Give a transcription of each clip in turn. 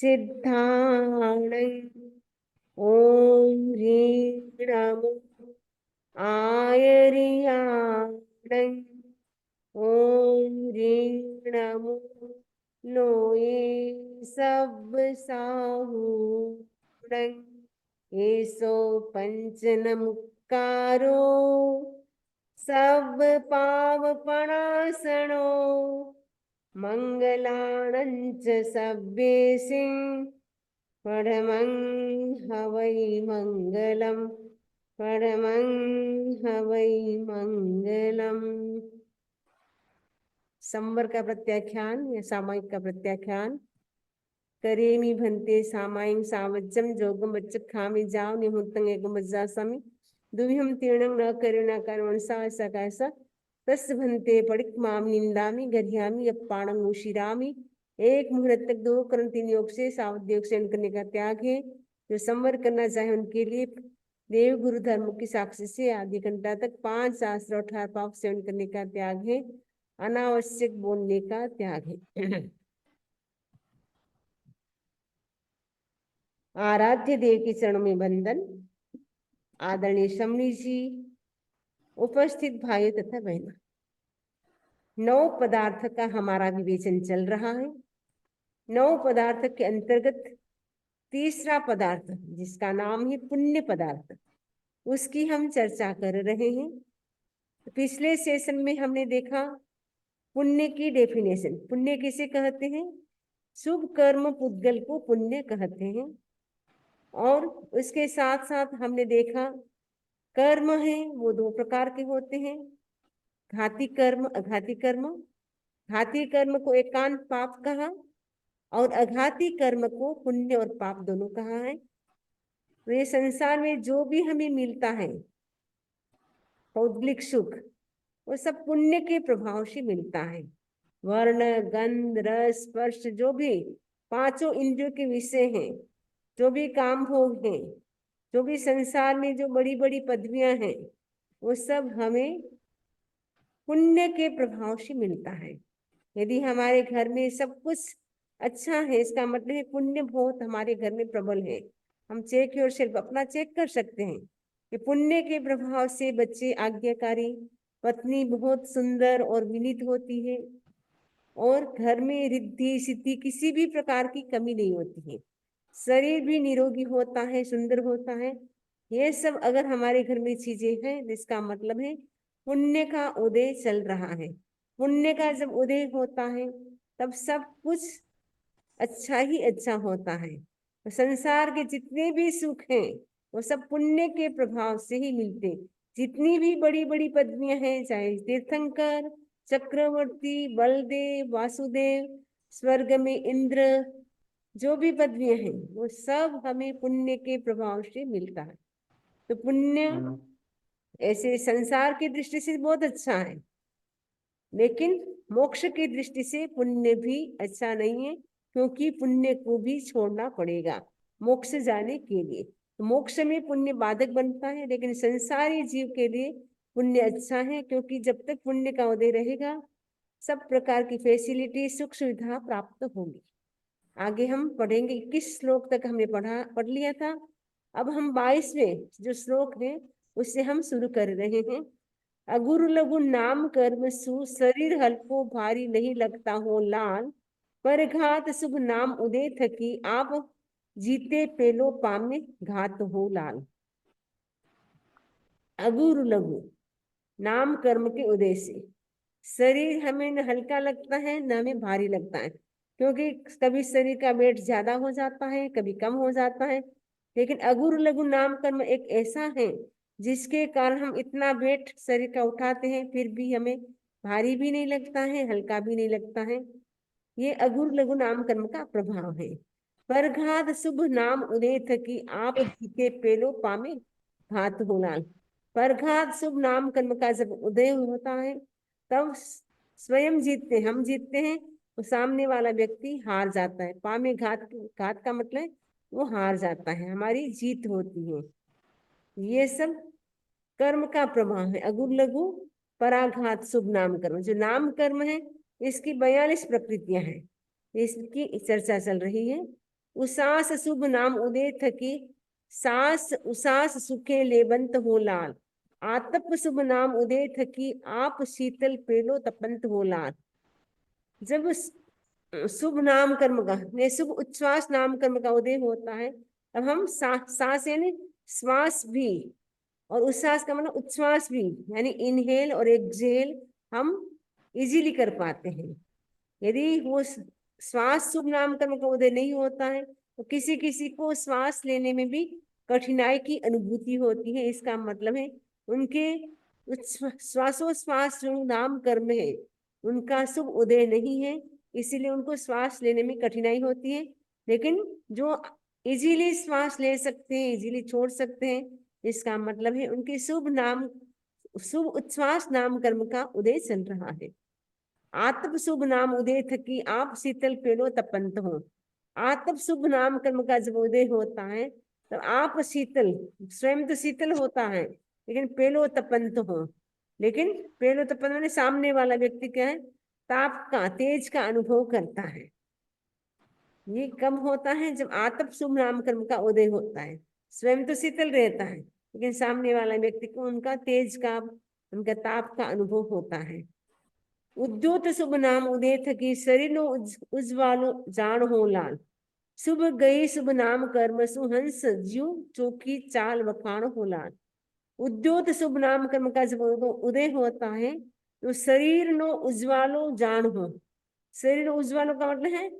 सिद्धाणं ॐ ह्रीं नमो आयर्याणं ॐ ह्रीं नमो लोये सब साहूणं एसो पंचनमुक्कारो सब पावपणासनो मंगलानं च सव्येसिं परमं हवै मंगलम् परमं हवै मंगलम्। संवर का प्रत्याख्यान या सामायिक का प्रत्याख्यान। करेमि भन्ते सामायिक सावज्जम जोगम बच्चक खामी जाओ निहुतंग एगम बज्जासमि दुविहम तीर्णं न करुणा कर्मणसा सकासा तस् भन्ते पड़िक माम निंदामि गरियामि यप्पाणं उशिरामि। एक मुहूर्त तक दो कर्म तीन योग से सावध योग से करने का त्याग है। जो संवर करना चाहे उनके लिए देव गुरु धर्म की साक्षी से आधे घंटा तक 5 शास्त्र और 18 पाप सेवन करने का त्याग है। अनावश्यक बोलने का त्याग है। आराध्य देव के चरणों में वंदन। आदरणीय शमनी जी, उपस्थित भाइयों तथा बहनों, 9 पदार्थ का हमारा विवेचन चल रहा है। 9 पदार्थ के अंतर्गत तीसरा पदार्थ जिसका नाम है पुण्य पदार्थ, उसकी हम चर्चा कर रहे हैं। पिछले सेशन में हमने देखा पुण्य की डेफिनेशन। पुण्य किसे कहते हैं? शुभ कर्म पुद्गल को पुण्य कहते हैं। और उसके साथ साथ हमने देखा कर्म है वो 2 प्रकार के होते हैं, घाती कर्म अघाती कर्म। घाती कर्म को एकांत पाप कहा और अघाती कर्म को पुण्य और पाप दोनों कहा है। तो ये संसार में जो भी हमें मिलता है पौद्गलिक सुख, वो सब पुण्य के प्रभाव से मिलता है। वर्ण गंध रस स्पर्श जो भी 5 इंद्रियों के विषय हैं, जो भी काम भोग हैं, जो भी संसार में जो बड़ी बड़ी पदवियां हैं, वो सब हमें पुण्य के प्रभाव से मिलता है। यदि हमारे घर में सब कुछ अच्छा है, इसका मतलब है पुण्य बहुत हमारे घर में प्रबल है। हम चेक और सेल्फ अपना चेक कर सकते हैं कि पुण्य के प्रभाव से बच्चे आज्ञाकारी, पत्नी बहुत सुंदर और विनीत होती है, और घर में रिद्धि सिद्धि किसी भी प्रकार की कमी नहीं होती है। शरीर भी निरोगी होता है, सुंदर होता है। ये सब अगर हमारे घर में चीजें हैं, इसका मतलब है पुण्य का उदय चल रहा है। पुण्य का जब उदय होता है तब सब कुछ अच्छा ही अच्छा होता है। तो संसार के जितने भी सुख हैं वो सब पुण्य के प्रभाव से ही मिलते। जितनी भी बड़ी बड़ी पदवियां हैं, चाहे तीर्थंकर, चक्रवर्ती, बलदेव, वासुदेव, स्वर्ग में इंद्र, जो भी पदवियां हैं वो सब हमें पुण्य के प्रभाव से मिलता है। तो पुण्य ऐसे संसार की दृष्टि से बहुत अच्छा है, लेकिन मोक्ष की दृष्टि से पुण्य भी अच्छा नहीं है, क्योंकि पुण्य को भी छोड़ना पड़ेगा मोक्ष जाने के लिए। तो मोक्ष में पुण्य बाधक बनता है, लेकिन संसारी जीव के लिए पुण्य अच्छा है, क्योंकि जब तक पुण्य का उदय रहेगा सब प्रकार की फैसिलिटी सुख सुविधा प्राप्त होगी। आगे हम पढ़ेंगे। 21 श्लोक तक हमने पढ़ लिया था। अब हम 22वें जो श्लोक है उससे हम शुरू कर रहे हैं। अगुरु लघु नाम कर्म सु शरीर हल्को भारी नहीं लगता हो लाल, पर घात शुभ नाम उदय थकी आप जीते पेलो पामे घात हो लाल। अगुरु लघु नाम कर्म के उदय से शरीर हमें न हल्का लगता है न हमें भारी लगता है, क्योंकि कभी शरीर का वेट ज्यादा हो जाता है, कभी कम हो जाता है। लेकिन अगुरु लघु नाम कर्म एक ऐसा है जिसके कारण हम इतना वेट शरीर का उठाते हैं, फिर भी हमें भारी भी नहीं लगता है, हल्का भी नहीं लगता है। ये अगुरु लघु नाम कर्म का प्रभाव है। परघात शुभ नाम उदय थकी आप जीते पेलो पामे घात हो लाल। परघात शुभ नाम कर्म का जब उदय होता है तब स्वयं जीतते, हम जीतते हैं, तो सामने वाला व्यक्ति हार जाता है। पामे घात, घात का मतलब वो हार जाता है, हमारी जीत होती है। ये सब कर्म का प्रभाव है। अगुरु लघु पराघात शुभ नाम कर्म, जो नाम कर्म है इसकी 42 प्रकृतियां हैं, इसकी चर्चा चल रही है। उसास शुभ नाम उदय थकी, सास उसास सुखे लेबंत हो लाल। आतप शुभ नाम उदय थकी, आप शीतल पेलो तपंत हो लाल। जब शुभ नाम कर्म का शुभ उच्छ्वास नाम कर्म का उदय होता है, तब हम सांस यानी श्वास भी, और उच्छ्वास का मतलब उच्छ्वास भी, यानी इनहेल और एक्सहेल हम इजीली कर पाते हैं। यदि वो श्वास शुभ नाम कर्म का उदय नहीं होता है, तो किसी किसी को श्वास लेने में भी कठिनाई की अनुभूति होती है। इसका मतलब है उनके श्वासोश्वास जो नाम कर्म है उनका शुभ उदय नहीं है, इसीलिए उनको श्वास लेने में कठिनाई होती है। लेकिन जो इजीली श्वास ले सकते हैं, इजीली छोड़ सकते हैं, इसका मतलब है उनके शुभ उच्छ्वास नाम कर्म का उदय चल रहा है। आतप शुभ नाम उदय थकी, आप शीतल पेलो तपंत हो। आतप शुभ नाम कर्म का जब उदय होता है, तो आप शीतल, स्वयं तो शीतल होता है, लेकिन पेलो तपंत हो। लेकिन पेलो तपंत माने सामने वाला व्यक्ति क्या है, ताप का, तेज का अनुभव करता है। ये कब होता है, जब आतप शुभ नाम कर्म का उदय होता है। स्वयं तो शीतल रहता है, लेकिन सामने वाला व्यक्ति को उनका तेज का, उनका ताप का अनुभव होता है। उद्योत शुभ नाम उदय थकी, शरीर नो उज्ज्वालो जान हो लाल। शुभ गई शुभ नाम कर्म सुहंस ज्यू चोखी चाल वखाण हो लाल। उद्योत शुभ नाम कर्म का जब उदय होता है, तो शरीर नो उज्ज्वालो जान हो। शरीर उज्ज्वालो का मतलब है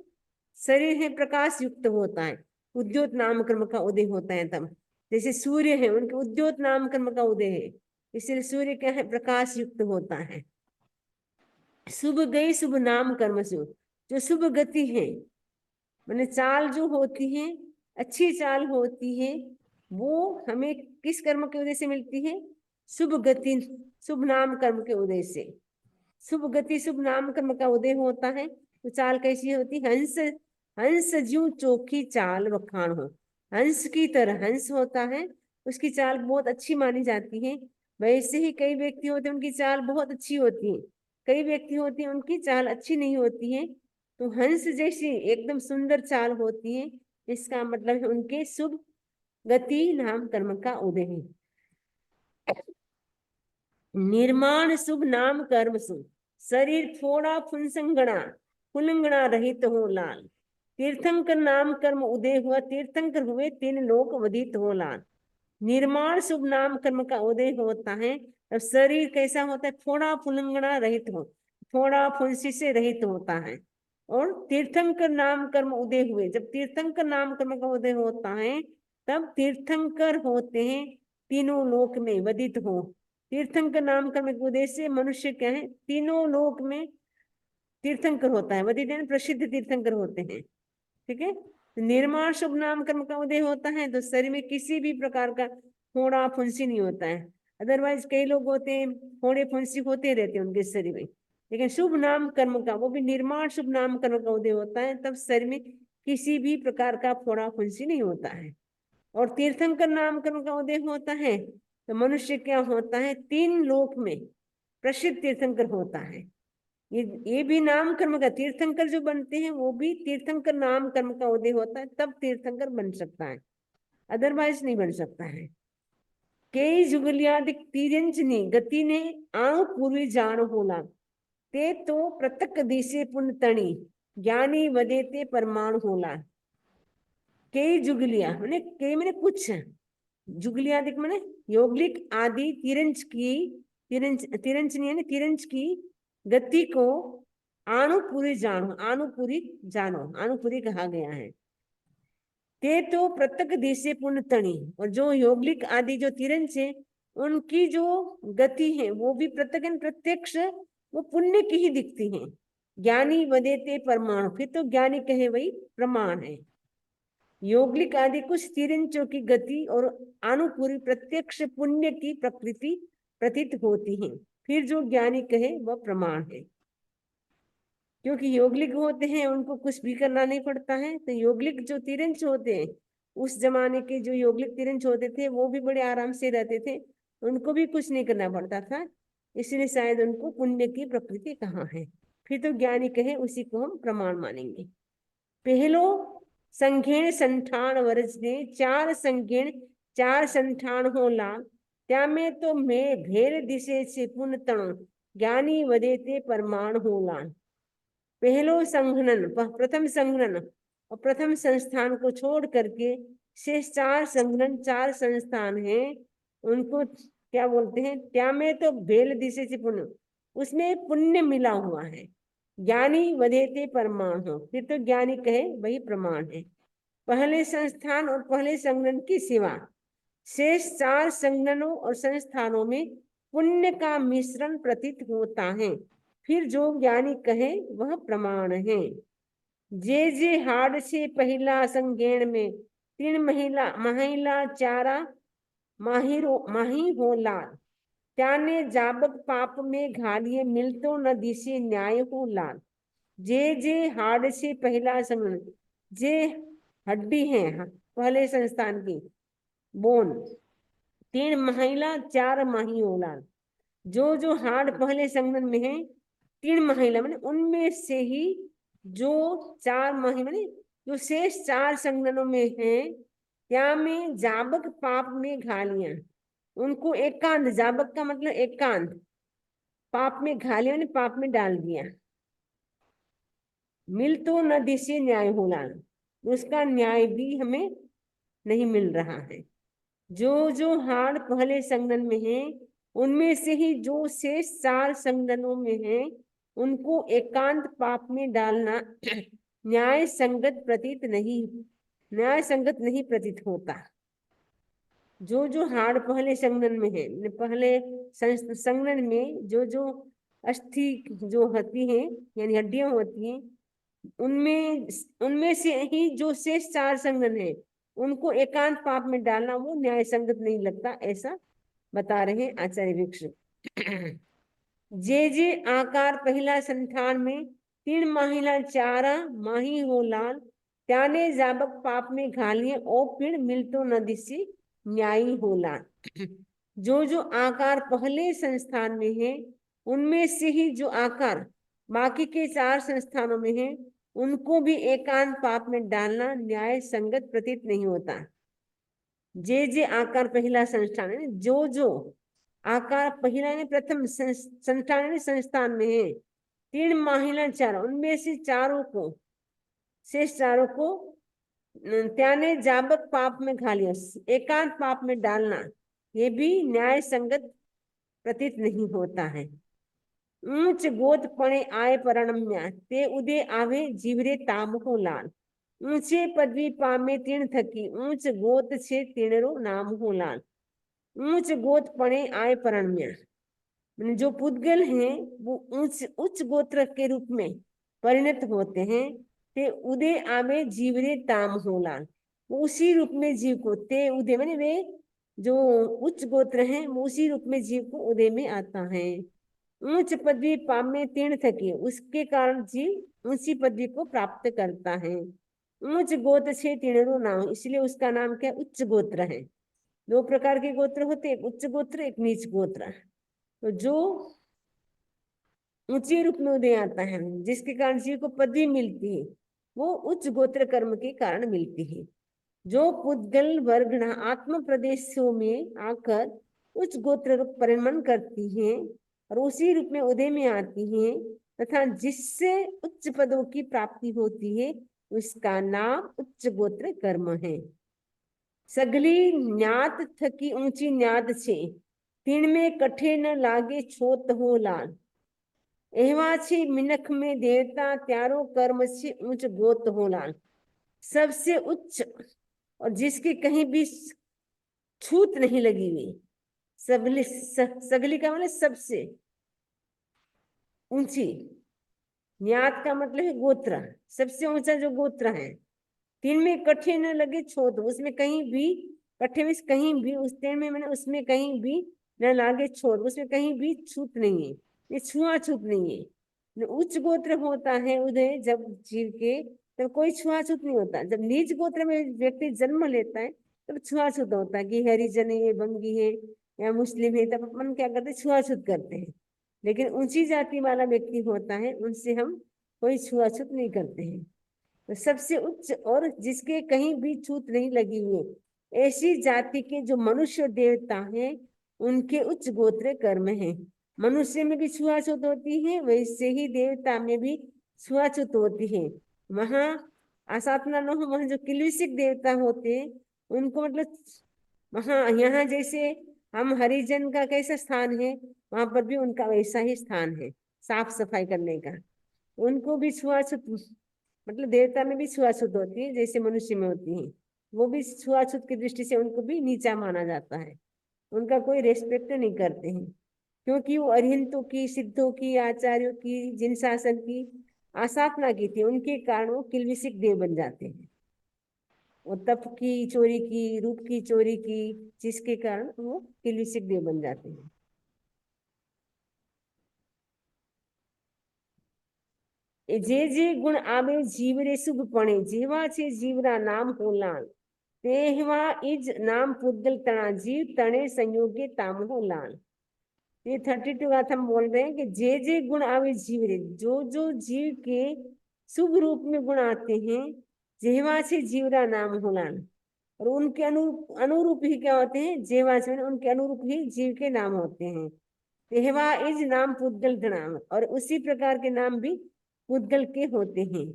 शरीर है प्रकाश युक्त होता है। उद्योत नाम कर्म का उदय होता है तब, जैसे सूर्य है, उनके उद्योत नाम कर्म का उदय है, इसलिए सूर्य क्या है, प्रकाश युक्त होता है। शुभ गई शुभ नाम कर्म से, जो शुभ गति है, मैंने चाल जो होती है, अच्छी चाल होती है, वो हमें किस कर्म के उदय से मिलती है, शुभ गति शुभ नाम कर्म के उदय से। शुभ गति शुभ नाम कर्म का उदय होता है, तो चाल कैसी होती, हंस हंस ज्यों चोखी चाल वखाण हो। हंस की तरह हंस होता है, उसकी चाल बहुत अच्छी मानी जाती है। वैसे ही कई व्यक्ति होते हैं उनकी चाल बहुत अच्छी होती है, कई व्यक्ति होते हैं उनकी चाल अच्छी नहीं होती है। तो हंस जैसी एकदम सुंदर चाल होती है, इसका मतलब है उनके शुभ गति नाम कर्म का उदय है। निर्माण शुभ नाम कर्म सु, शरीर थोड़ा फुनसंगणा फुलंगणा रहित हो लाल। तीर्थंकर नाम कर्म उदय हुआ, तीर्थंकर हुए तीन लोक वधित हो लाल। निर्माण शुभ नाम कर्म का उदय होता है, तब शरीर कैसा होता है, थोड़ा फुलंगणा रहित हो, थोड़ा फुंसी से रहित होता है। और तीर्थंकर नाम कर्म उदय हुए, जब तीर्थंकर नाम कर्म का उदय होता है, तब तीर्थंकर होते हैं तीनों लोक में वधित हो। तीर्थंकर नाम कर्म के उदय से मनुष्य क्या है, तीनों लोक में तीर्थंकर होता है, वधित प्रसिद्ध तीर्थंकर होते हैं। ठीक है, निर्माण शुभ नाम कर्म का उदय होता है, तो शरीर में किसी भी प्रकार का फोड़ा फुंसी नहीं होता है। अदरवाइज कई लोग होते हैं फोड़े फुंसी होते रहते हैं उनके शरीर में, लेकिन शुभ नाम कर्म का, वो भी निर्माण शुभ नाम कर्म का उदय होता है, तब शरीर में किसी भी प्रकार का फोड़ा फुंसी नहीं होता है। और तीर्थंकर नाम कर्म का उदय होता है, तो मनुष्य क्या होता है, तीन लोक में प्रसिद्ध तीर्थंकर होता है। ये भी नाम कर्म का, तीर्थंकर जो बनते हैं वो भी तीर्थंकर नाम कर्म का उदय होता है, तब तीर्थंकर बन सकता है, अदरवाइज नहीं बन सकता है। कई जुगलियादिक तीरंजनी गति ने आंख पूर्वी जान होला, ते तो प्रतक दिशे पुण्य तणी, ज्ञानी वदेते परमाणु होला। कई जुगलिया मैंने, कई मैंने कुछ, जुगलियादिक मैंने योगलिक आदि तिरंज की, तिरंजनी यानी तिरंज की गति को आनुपूरी जानो, आनुपूरी जानो, आनुपूरी कहा गया है। ते तो प्रत्यक दिशे पुण्य तणी, और जो योगलिक आदि जो तिरंज है, उनकी जो गति है वो भी प्रत्यक्ष प्रत्यक्ष वो पुण्य की ही दिखती है। ज्ञानी वदेते परमाणु, फिर तो ज्ञानी कहे वही प्रमाण है। योगलिक आदि कुछ तिरंजों की गति और आनुपूरी प्रत्यक्ष पुण्य की प्रकृति प्रतीत होती है, फिर जो ज्ञानी कहे वह प्रमाण है। क्योंकि योगलिक होते हैं उनको कुछ भी करना नहीं पड़ता है, तो योगलिक जो तिरंज होते हैं, उस जमाने के जो योगलिक तिरंज होते थे वो भी बड़े आराम से रहते थे, उनको भी कुछ नहीं करना पड़ता था, इसलिए शायद उनको पुण्य की प्रकृति कहाँ है। फिर तो ज्ञानी कहे उसी को हम प्रमाण मानेंगे। पहलो संघेण संठान वर्ज ने चार संघेण चार संठान हो लाल त्यामें तो मैं भेर दिशे से पुन तणो ज्ञानी वदे ते परमाण हो लाल। पहलो संघनन प्रथम संघनन और प्रथम संस्थान को छोड़ करके शेष चार संघनन चार संस्थान हैं उनको क्या बोलते हैं? त्या में तो भेल दिशे से पुण्य, उसमें पुण्य मिला हुआ है। ज्ञानी वदेते प्रमाण हो, फिर तो ज्ञानी कहे वही प्रमाण है। पहले संस्थान और पहले संघनन की सिवा शेष चार संघननों और संस्थानों में पुण्य का मिश्रण प्रतीत होता है, फिर जो ज्ञानी कहे वह प्रमाण है। जे हाड़ से पहला संज्ञान में तीन महिला चारा माही हो लाल त्याने जाबक पाप में घालिए मिलतो न दिशे न्याय हो लाल। जे हाड़ से पहला संज्ञान, जे हड्डी है पहले संस्थान की बोन, तीन महिला चार माही हो लाल। जो हाड़ पहले संगठन में है तीन महिला मैंने उनमें से ही जो चार महिला मैंने जो शेष चार संगठनों में है क्या में जाबक पाप में घालियां उनको एकांत, जाबक का मतलब एकांत, पाप में घालियां ने पाप में डाल दिया। मिल तो न दिशे न्याय होना, उसका न्याय भी हमें नहीं मिल रहा है। जो हाड़ पहले संगठन में है उनमें से ही जो शेष चार संगठनों में है उनको एकांत पाप में डालना न्याय संगत नहीं प्रतीत होता। जो हाड़ पहले संगठन में है, पहले संगठन में जो अस्थि जो होती है यानी हड्डियां होती हैं उनमें से ही जो शेष चार संगठन है उनको एकांत पाप में डालना वो न्याय संगत नहीं लगता, ऐसा बता रहे हैं आचार्य भिक्षु। जे आकार पहला संठान में तीन महिला चारा माही हो लाल त्याने जाबक पाप में घालिए ओ पिण मिलतो न दिसी न्यायी हो लाल। जो आकार पहले संस्थान में है उनमें से ही जो आकार बाकी के चार संस्थानों में है उनको भी एकांत पाप में डालना न्याय संगत प्रतीत नहीं होता। जे आकार पहला संस्थान है, जो आकार पहला ने प्रथम संस्थान में है तीन महिला चार उनमें से शेष चारों को त्याने जाबक पाप में घालिया एकांत पाप में डालना ये भी न्याय संगत प्रतीत नहीं होता है। ऊंच गोत पणे आय परणम्या ते उदे आवे जीवरे ताम हो लाल। ऊंचे पदवी पामे तीर्ण थकी ऊंच गोत छे तीणरो नाम हो लाल। ऊंच गोत पणे आय परण्य जो पुद्गल हैं वो उच्च गोत्र के रूप में परिणत होते हैं। ते उदय आवे जीवरे ताम हो लाल, उसी रूप में जीव को ते उदय माने वे जो उच्च गोत्र हैं वो उसी रूप में जीव को उदय में आता है। ऊंच पदवी पामे तीर्ण थके उसके कारण जीव ऊंची पदवी को प्राप्त करता है। ऊंच गोत्र छे तीणरो नाम, इसलिए उसका नाम क्या उच्च गोत्र है। दो प्रकार के गोत्र होते, एक उच्च गोत्र एक नीच गोत्र। तो जो ऊंचे रूप में उदय आता है जिसके कारण जीव को पदवी मिलती है वो उच्च गोत्र कर्म के कारण मिलती है। जो पुद्गल वर्ग आत्म प्रदेशों में आकर उच्च गोत्र रूप परिणमन करती हैं और उसी रूप में उदय में आती हैं तथा जिससे उच्च पदों की प्राप्ति होती है उसका नाम उच्च गोत्र कर्म है। सगली न्यात थकी ऊंची न्यात छे तीन में कठे न लागे छोत हो लाल। एवा छी मिनख में देवता त्यारो कर्म से उच्च गोत हो लाल। सबसे उच्च और जिसकी कहीं भी छूत नहीं लगी हुई, सगली का मतलब सबसे ऊंची, न्यात का मतलब है गोत्र, सबसे ऊंचा जो गोत्र है। तीन में कठे न लगे छोत, उसमें कहीं भी कठे में कहीं भी उस तीन में मैंने उसमें कहीं भी न लागे छोत, उसमें कहीं भी छूत नहीं है, ये छुआछूत नहीं है। उच्च गोत्र होता है उदय जब जीव के तब कोई छुआछूत नहीं होता। जब नीच गोत्र में व्यक्ति जन्म लेता है तब छुआछूत होता है कि हरिजन है, बंगी है या मुस्लिम है, तब अपन क्या करते हैं छुआछूत करते हैं। लेकिन ऊंची जाति वाला व्यक्ति होता है उनसे हम कोई छुआछूत नहीं करते हैं। तो सबसे उच्च और जिसके कहीं भी छूत नहीं लगी हुई ऐसी जाति के जो मनुष्य देवता हैं उनके उच्च गोत्र कर्म है। मनुष्य में भी छुआछूत होती है, वैसे ही देवता में भी छुआछूत होती है। वहां आसातना न हो, वहां जो किल्विषिक देवता होते हैं उनको मतलब वहां यहाँ जैसे हम हरिजन का कैसा स्थान है, वहां पर भी उनका वैसा ही स्थान है साफ सफाई करने का। उनको भी छुआछूत मतलब देवता में भी छुआछूत होती है जैसे मनुष्य में होती है। वो भी छुआछूत की दृष्टि से उनको भी नीचा माना जाता है, उनका कोई रेस्पेक्ट नहीं करते हैं, क्योंकि वो अरिहंतों की, सिद्धों की, आचार्यों की, जिन शासन की आसाधना की थी, उनके कारण वो किल्विषिक देव बन जाते हैं। वो तप की चोरी की, रूप की चोरी की, जिसके कारण वो किल्विषिक देव बन जाते हैं। जे जे गुण आवे जीवरे शुभ पणे, जेवा छे जीवरा नाम होलान, तेहवा इज नाम पुद्गल तना, जीव तणे संयोगे ताम होलान। ये 32 का हम बोल रहे हैं कि जे जे गुण आवे जीव रे, जो जो जीव के शुभ रूप में गुण आते हैं, जेवा से जीवरा नाम होलान, और उनके अनुरूप ही क्या होते हैं, जेवा से उनके अनुरूप ही जीव के नाम होते हैं। तेहवा इज नाम पुद्गल नाम, और उसी प्रकार के नाम भी पुद्गल के होते हैं।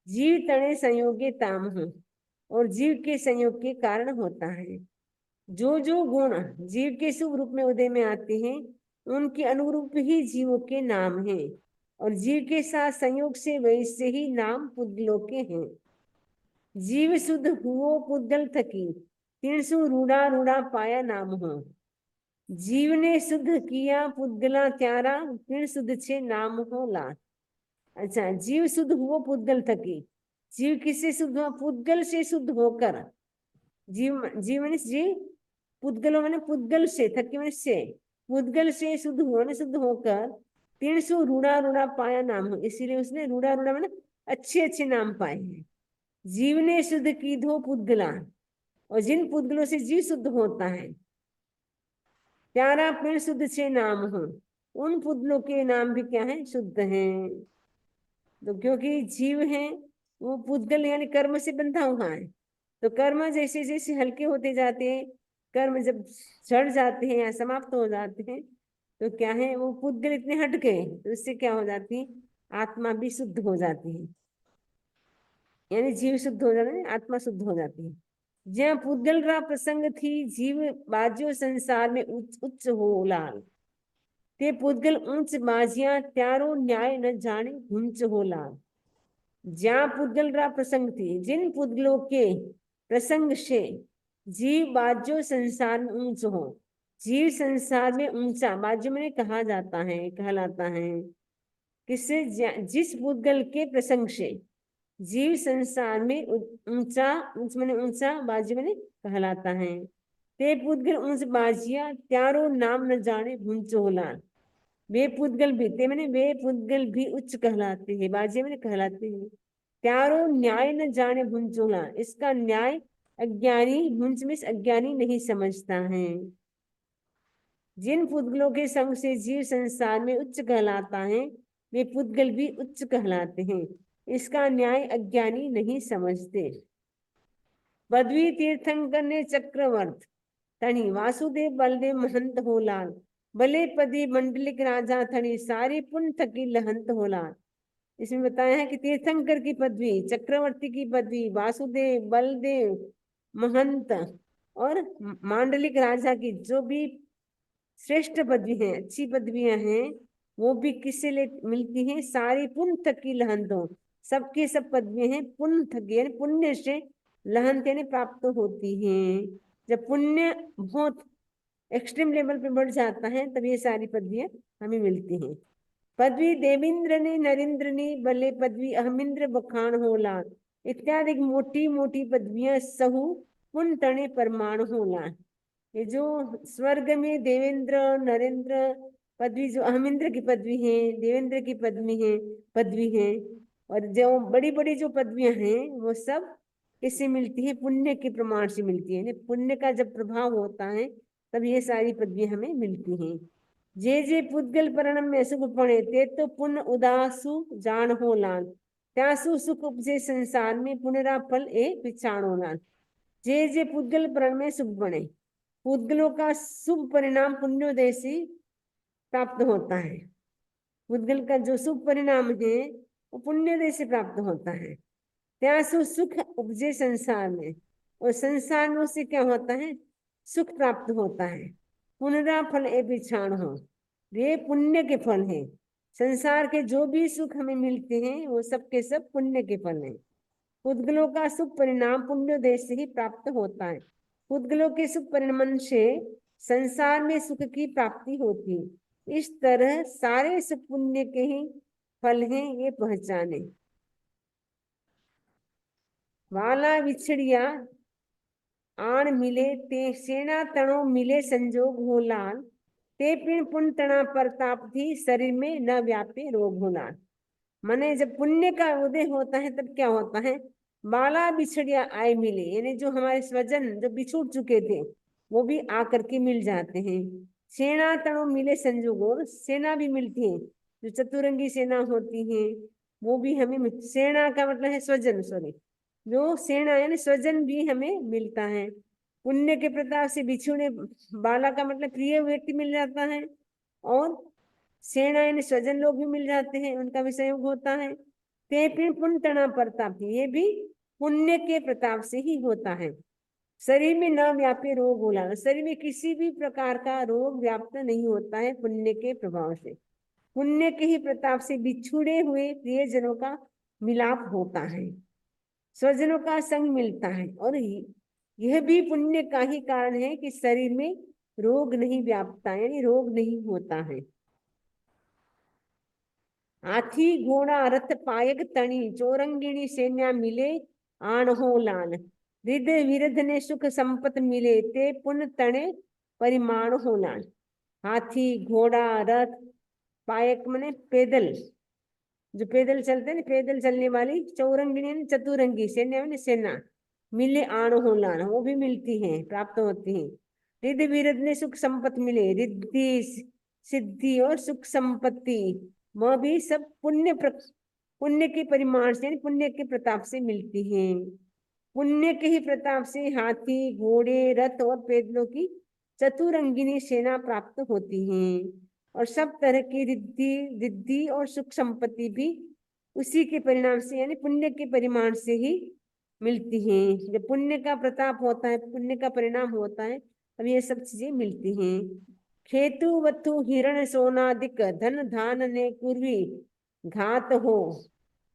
जीव तणे संयोगे ताम हो, और जीव के संयोग के कारण होता है। जो जो गुण जीव के शुभ रूप में उदय में आते हैं उनके अनुरूप ही जीवों के नाम हैं, और जीव के साथ संयोग से वैसे ही नाम पुद्गलों के हैं। जीव शुद्ध हुओ पुद्गल थकी, 300 रूढ़ा रूढ़ा पाया नाम हो। जीव ने शुद्ध किया पुद्गला त्यारा, फिर शुद्ध छे नाम हो ला। अच्छा, जीव शुद्ध हुओ पुद्गल थकी, जीव किससे शुद्ध हुआ, पुद्गल से शुद्ध होकर। जीव जीव मैंने जीव, पुद्गलो मैंने पुद्गल से, थकी मैंने से, पुद्गल से शुद्ध होने, शुद्ध होकर 300 रूढ़ा रूढ़ा पाया नाम हो, इसीलिए उसने रूढ़ा रूढ़ा मैंने अच्छे अच्छे नाम पाए हैं। जीव ने शुद्ध की धो पुद्गला, और जिन पुद्गलों से जीव शुद्ध होता है, प्यारा पेड़ शुद्ध से नाम हो, उन पुद्गलों के नाम भी क्या है, शुद्ध हैं। तो क्योंकि जीव है वो पुद्गल यानी कर्म से बंधा हुआ है, तो कर्म जैसे जैसे हल्के होते जाते हैं, कर्म जब चढ़ जाते हैं या समाप्त हो जाते हैं, तो क्या है, वो पुद्गल इतने हट गए तो इससे क्या हो जाती है, आत्मा भी शुद्ध हो जाती है, यानी जीव शुद्ध हो जाते हैं, आत्मा शुद्ध हो जाती है। ज्યાં पुद्गल रा प्रसंग थी, जीव बाज्यो संसार में उच्च उच्च हो लाल, ते पुद्गल ऊंच बाजिया त्यारो न्याय न जाने घुंच हो लाल। ज्યાં पुद्गल रा प्रसंग थी, जिन पुद्गलों के प्रसंग से जीव बाज्यो संसार में ऊंच हो, जीव संसार में ऊंचा, बाज्य में कहा जाता है, कहलाता है किससे, जिस पुद्गल के प्रसंग से जीव संसार में ऊंचा, ऊंच मैंने ऊंचा, बाजी मैंने कहलाता है। ते पुद्गल ऊंच बाजिया त्यारो नाम न जाने भुंच होला, वे पुद्गल भी, ते मैंने वे पुद्गल भी उच्च कहलाते हैं, बाजी मैंने कहलाते हैं। त्यारो न्याय न जाने भुंच होला, इसका न्याय अज्ञानी, भुंच में अज्ञानी नहीं समझता है। जिन पुद्गलों के संग से जीव संसार में उच्च कहलाता है, वे पुद्गल भी उच्च कहलाते हैं, इसका न्याय अज्ञानी नहीं समझते। पदवी तीर्थंकर ने चक्रवर्त तणी, वासुदेव बलदेव महंत हो लाल, भले पदी मंडलिक राजा थणी, सारी पुन थकी लहंत हो लाल। इसमें बताया है कि तीर्थंकर की पदवी, चक्रवर्ती की पदवी, वासुदेव, बलदेव, महंत और मांडलिक राजा की जो भी श्रेष्ठ पदवी है, अच्छी पदवियां हैं, वो भी किससे ले मिलती हैं, सारी पुण्य तक की लहंतों, सबके सब पदवियां हैं पुण्य थक यानी पुण्य से लहंत यानी प्राप्त होती हैं। जब पुण्य बहुत एक्सट्रीम लेवल पे बढ़ जाता है तब ये सारी पदवियां हमें मिलती हैं। पदवी देवेंद्र ने नरेंद्र ने, भले पदवी अहमिंद्र बखान होला, इत्यादि मोटी मोटी पदवियां सहु पुण्य तणे परमाणु होला। ये जो स्वर्ग में देवेंद्र, नरेंद्र पदवी, जो अहमिंद्र की पदवी है, देवेंद्र की पदवी है, और जो बड़ी बड़ी जो पदवियां हैं वो सब किससे मिलती है, पुण्य के प्रमाण से मिलती है। पुण्य का जब प्रभाव होता है तब ये सारी पदवियां हमें मिलती हैं। जे जे पुद्गल परिणम में शुभ पणे, ते तो पुण्य उदासु जान हो लान, त्यासु सुख उपजे संसार में पुनरा फल ए पिछाणो नान। जे जे पुद्गल प्रण में सुख बने, पुद्गलों का शुभ परिणाम पुण्योदय से प्राप्त होता है। पुद्गल का जो शुभ परिणाम है वो पुण्योदय से प्राप्त होता है। त्यासु सुख उपजे संसार में, और संसार में से क्या होता है, सुख प्राप्त होता है। पुनरा फल ए पिछाण हो, ये पुण्य के फल हैं। संसार के जो भी सुख हमें मिलते हैं वो सब के सब पुण्य के फल हैं। पुद्गलों का सुख परिणाम पुण्योदय से ही प्राप्त होता है। पुद्गलों के सुख परिणाम से संसार में सुख की प्राप्ति होती है। इस तरह सारे सुख पुण्य के ही फल हैं, ये पहचाने। वाला विछड़िया आण मिले ते सेना तणो मिले संजोग हो लाल, ते पिण पुण्य तना प्रताप थी शरीर में न व्यापे रोग हो लाल। माने जब पुण्य का उदय होता है तब क्या होता है, बाला बिछड़िया आए मिले, यानी जो हमारे स्वजन जो बिछुड़ चुके थे वो भी आकर के मिल जाते हैं। सेना तणो मिले संजोग, और सेना भी मिलती है, जो चतुरंगी सेना होती है वो भी हमें, सेना का मतलब है स्वजन, सॉरी, जो सेना यानी स्वजन भी हमें मिलता है। पुण्य के प्रताप से बिछुड़े बाला का मतलब प्रिय व्यक्ति मिल जाता है, और सेना यानी स्वजन लोग भी मिल जाते हैं, उनका भी सहयोग होता है। ते फिर पुण्य तना प्रताप, ये भी पुण्य के प्रताप से ही होता है। शरीर में न व्यापी रोग होला, शरीर में किसी भी प्रकार का रोग व्याप्त नहीं होता है पुण्य के प्रभाव से। पुण्य के ही प्रताप से बिछुड़े हुए प्रियजनों का मिलाप होता है, स्वजनों का संग मिलता है, और यह भी पुण्य का ही कारण है कि शरीर में रोग नहीं व्यापता, यानी रोग नहीं होता है। हाथी घोड़ा रथ पायक तणी चौरंगिणी सेना मिले आण हो लान, रिद विरध ने सुख संपत मिले ते पुण्य तणे परिमाण हो लान। हाथी घोड़ा रथ, पायक मने पैदल, जो पैदल चलते हैं, पैदल चलने वाली, चौरंगिणी चतुरंगी सेना में सेना, मिले आण हो लान, वो भी मिलती हैं, प्राप्त होती हैं। रिद्धि विरध ने सुख संपत्ति मिले, रिद्धि सिद्धि और सुख संपत्ति वह भी सब पुण्य के परिमाण से, पुण्य के प्रताप से मिलती हैं। पुण्य के ही प्रताप से हाथी घोड़े रथ और पैदलों की चतुरंगिनी सेना प्राप्त होती हैं, और सब तरह की रिद्धि रिद्धि और सुख संपत्ति भी उसी के परिणाम से, यानी पुण्य के परिमाण से ही मिलती हैं। जब पुण्य का प्रताप होता है, पुण्य का परिणाम होता है, अब ये सब चीजें मिलती हैं। खेतु वत्थु हिरण सोनादिक धन धान ने कुर्वी घात हो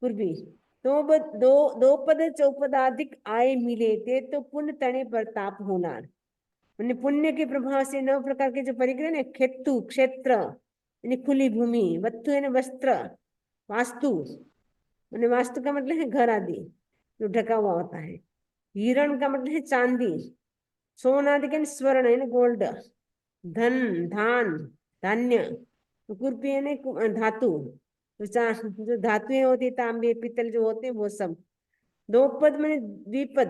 कुर्वी, तो दो पद चौपदाधिक आय मिले ते तो पुण्य तणे प्रताप होना। पुण्य के प्रभाव से 9 प्रकार के जो परिग्रह ने, खेतु क्षेत्र यानी खुली भूमि, वत्थु यानी वस्त्र, वास्तु यानी वास्तु का मतलब है घर आदि जो ढका हुआ होता है, हिरण का मतलब है चांदी, सोनादि यानी स्वर्ण यानी गोल्ड, धन धान धान्य, कुर्पी यानी धातु, जो धातुएं होती है तांबे पीतल जो होते हैं वो सब। दो पद मैंने द्विपद,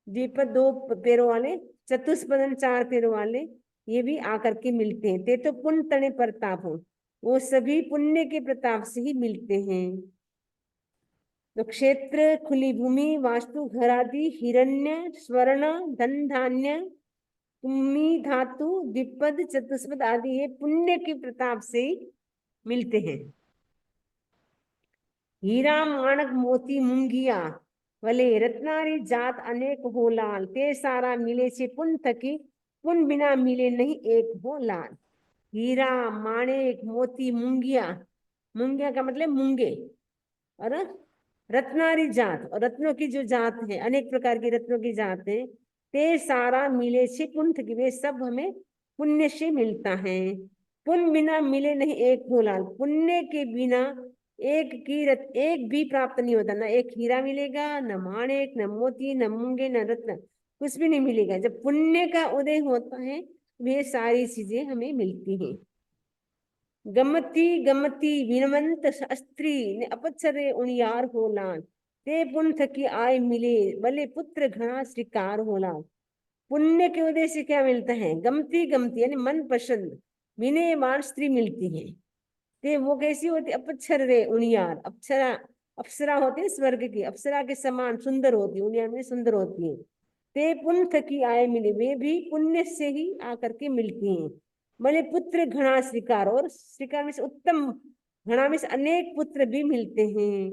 द्विपद 2 पैरों वाले, चतुष्पदन 4 पैरों वाले, ये भी आकर के मिलते हैं। ते तो पुण्य तणे प्रताप हो, वो सभी पुण्य के प्रताप से ही मिलते हैं। तो क्षेत्र खुली भूमि, वास्तु घर आदि, हिरण्य स्वर्ण धन धान्य, कुम्मी धातु द्विपद चतुष्पद आदि ये पुण्य के प्रताप से मिलते हैं। हीरा माणक मोती मुंगिया भले रत्नारी जात अनेक हो लाल, ते सारा मिले से पुण्य थकी पुण्य बिना मिले नहीं एक हो लाल। हीरा माणिक मोती मुंगिया, मुंगिया का मतलब मूंगे, और रत्नारी जात, और रत्नों की जो जात है, अनेक प्रकार की रत्नों की जात है, ते सारा मिले से पुण्य थकी, वे सब हमें पुण्य से मिलता है। पुण्य बिना मिले नहीं एक हो लाल, पुण्य के बिना एक भी प्राप्त नहीं होता, ना एक हीरा मिलेगा, न माणिक, न मोती, न मूंगे, न रत्न, कुछ भी नहीं मिलेगा। जब पुण्य का उदय होता है वे सारी चीजें हमें मिलती हैं। गमती गमती विनवंत शास्त्री ने अपचरे उनियार हो लान, ते पुण्य थकी आय मिले भले पुत्र घना श्रीकार हो लान। पुण्य के उदय से क्या मिलता है, गमती गमती यानी मन पसंद विनयवान स्त्री मिलती है। ते वो कैसी होती, अपक्षर रे उनियार, अप्सरा अप्सरा होती है स्वर्ग की, अप्सरा के समान सुंदर होती है, उनिया में सुंदर होती है। ते पुण्य की आय मिले, वे भी पुण्य से ही आकर के मिलती हैं। भले पुत्र घना श्रीकार, और श्रीकार में से उत्तम, घना में से अनेक पुत्र भी मिलते हैं,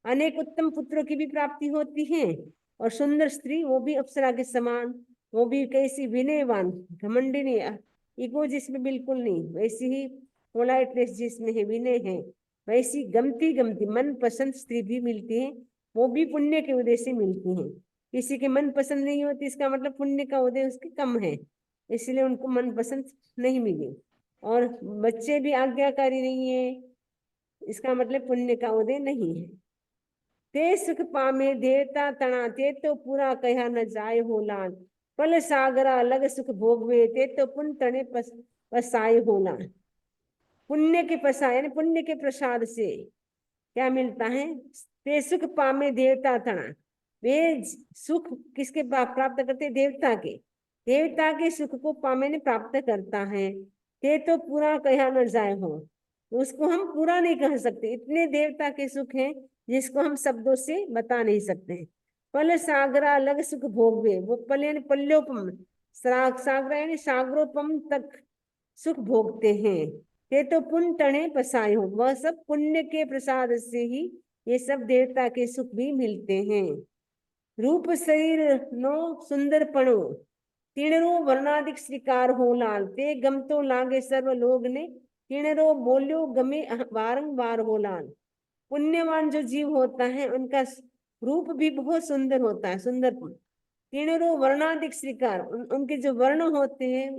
अनेक उत्तम पुत्रों की भी प्राप्ति होती है। और सुंदर स्त्री वो भी अप्सरा के समान, वो भी कैसी विनयवान, घमंडी नहीं, ईगो जिसमें बिल्कुल नहीं, वैसी ही पोलाइटनेस जिसमें है, विनय है, वैसी गमती गमती मन पसंद स्त्री भी मिलती है, वो भी पुण्य के उदय से मिलती हैं। किसी के मन पसंद नहीं होती, इसका मतलब पुण्य का उदय उसके कम है, इसलिए उनको मन पसंद नहीं मिली। और बच्चे भी आज्ञाकारी नहीं है, इसका मतलब पुण्य का उदय नहीं है। ते सुख पामे देवता तना, ते तो पूरा कहा न जाय हो लान, पल सागरा लग सुख भोगवे, ते तो पुण्य तने पसाए हो लान। पुण्य के पसाए यानी पुण्य के प्रसाद से क्या मिलता है? ते सुख पामे देवता तना, वे सुख किसके प्राप्त करते? देवता के, देवता के सुख को पामे ने प्राप्त करता है। ते तो पूरा कहा न जाए हो, उसको हम पूरा नहीं कह सकते, इतने देवता के सुख हैं जिसको हम शब्दों से बता नहीं सकते। पल सागरा अलग सुख भोगवे, वो पल यानी पल्योपम, सागरा यानी सागरोपम तक सुख भोगते हैं। ये तो पुण्य तणे पसाए हो, वह सब पुण्य के प्रसाद से ही ये सब देवता के सुख भी मिलते हैं। रूप शरीर नो सुंदर पणो, तीणरो वर्णाधिक श्रीकार हो लाल, ते गम तो लागे सर्व लोग ने, तीणरो बोल्यो गमे बारंबार हो लाल। पुण्यवान जो जीव होता है उनका रूप भी बहुत सुंदर होता है, सुंदर। तीणरो वर्णाधिक श्रीकार, उनके जो वर्ण होते हैं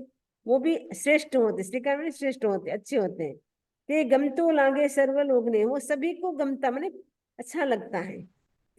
वो भी श्रेष्ठ होते, श्रीकार में श्रेष्ठ होते, अच्छे होते हैं। ते गमतो लागे सर्व लोग ने, वो सभी को गमता माने अच्छा लगता है।